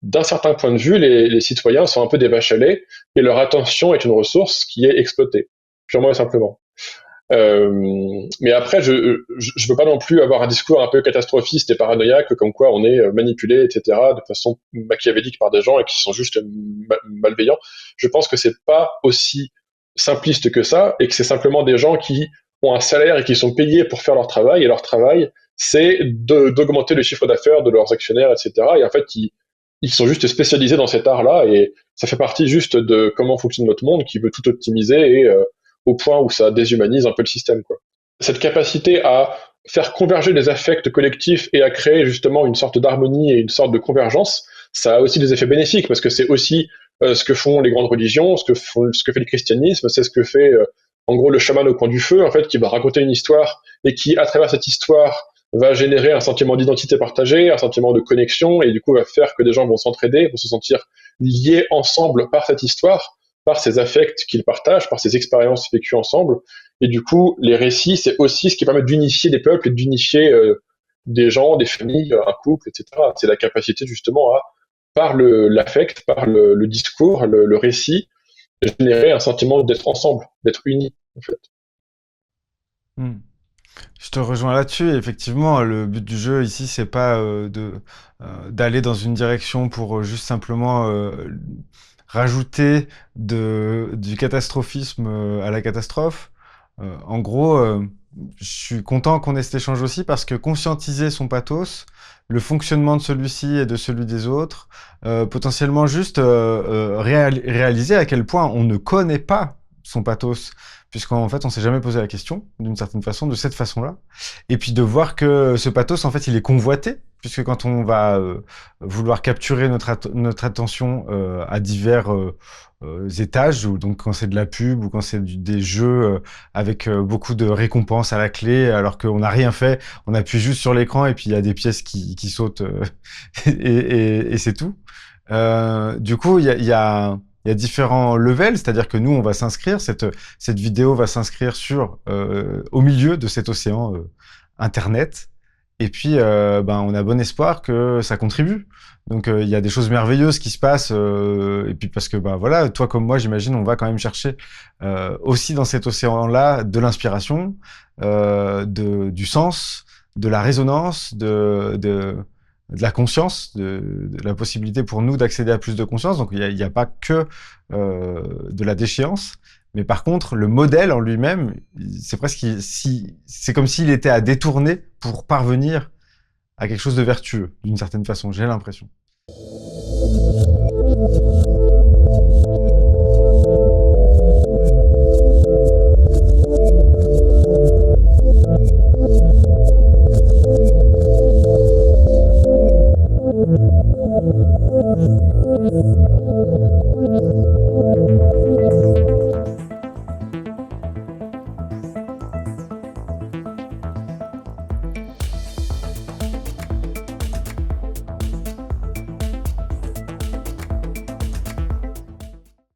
d'un certain point de vue, les citoyens sont un peu des vaches à lait, et leur attention est une ressource qui est exploitée, purement et simplement. Mais après, je veux pas non plus avoir un discours un peu catastrophiste et paranoïaque, comme quoi on est manipulé, etc., de façon machiavélique par des gens et qui sont juste malveillants. Je pense que c'est pas aussi simpliste que ça, et que c'est simplement des gens qui ont un salaire et qui sont payés pour faire leur travail, et leur travail, c'est d'augmenter le chiffre d'affaires de leurs actionnaires, etc. Et en fait, ils sont juste spécialisés dans cet art-là, et ça fait partie juste de comment fonctionne notre monde, qui veut tout optimiser et au point où ça déshumanise un peu le système, quoi. Cette capacité à faire converger les affects collectifs et à créer justement une sorte d'harmonie et une sorte de convergence, ça a aussi des effets bénéfiques, parce que c'est aussi ce que font les grandes religions, ce que fait le christianisme, c'est ce que fait en gros le chaman au coin du feu, en fait, qui va raconter une histoire et qui, à travers cette histoire, va générer un sentiment d'identité partagée, un sentiment de connexion, et du coup va faire que des gens vont s'entraider, vont se sentir liés ensemble par cette histoire, par ces affects qu'ils partagent, par ces expériences vécues ensemble. Et du coup, les récits, c'est aussi ce qui permet d'unifier des peuples et d'unifier des gens, des familles, un couple, etc. C'est la capacité justement à, par l'affect, par le discours, le récit, générer un sentiment d'être ensemble, d'être unis, en fait. Hmm. Je te rejoins là-dessus. Effectivement, le but du jeu ici, c'est pas d'aller dans une direction pour juste simplement rajouter du catastrophisme à la catastrophe. En gros, je suis content qu'on ait cet échange aussi parce que conscientiser son pathos, le fonctionnement de celui-ci et de celui des autres, potentiellement juste réaliser à quel point on ne connaît pas son pathos, puisqu'en fait on s'est jamais posé la question d'une certaine façon, de cette façon-là, et puis de voir que ce pathos en fait il est convoité, puisque quand on va vouloir capturer notre attention à divers étages, ou donc quand c'est de la pub ou quand c'est des jeux avec beaucoup de récompenses à la clé, alors qu'on n'a rien fait, on appuie juste sur l'écran et puis il y a des pièces qui sautent et c'est tout. Du coup, il y a différents levels, c'est-à-dire que nous, on va s'inscrire, cette vidéo va s'inscrire au milieu de cet océan Internet. Et puis, on a bon espoir que ça contribue. Donc, il y a des choses merveilleuses qui se passent. Et puis, parce que, voilà, toi comme moi, j'imagine, on va quand même chercher aussi dans cet océan-là de l'inspiration, du sens, de la résonance, de la conscience, de la possibilité pour nous d'accéder à plus de conscience. Donc il y a pas que de la déchéance, mais par contre le modèle en lui-même, c'est presque c'est comme s'il était à détourner pour parvenir à quelque chose de vertueux, d'une certaine façon. J'ai l'impression.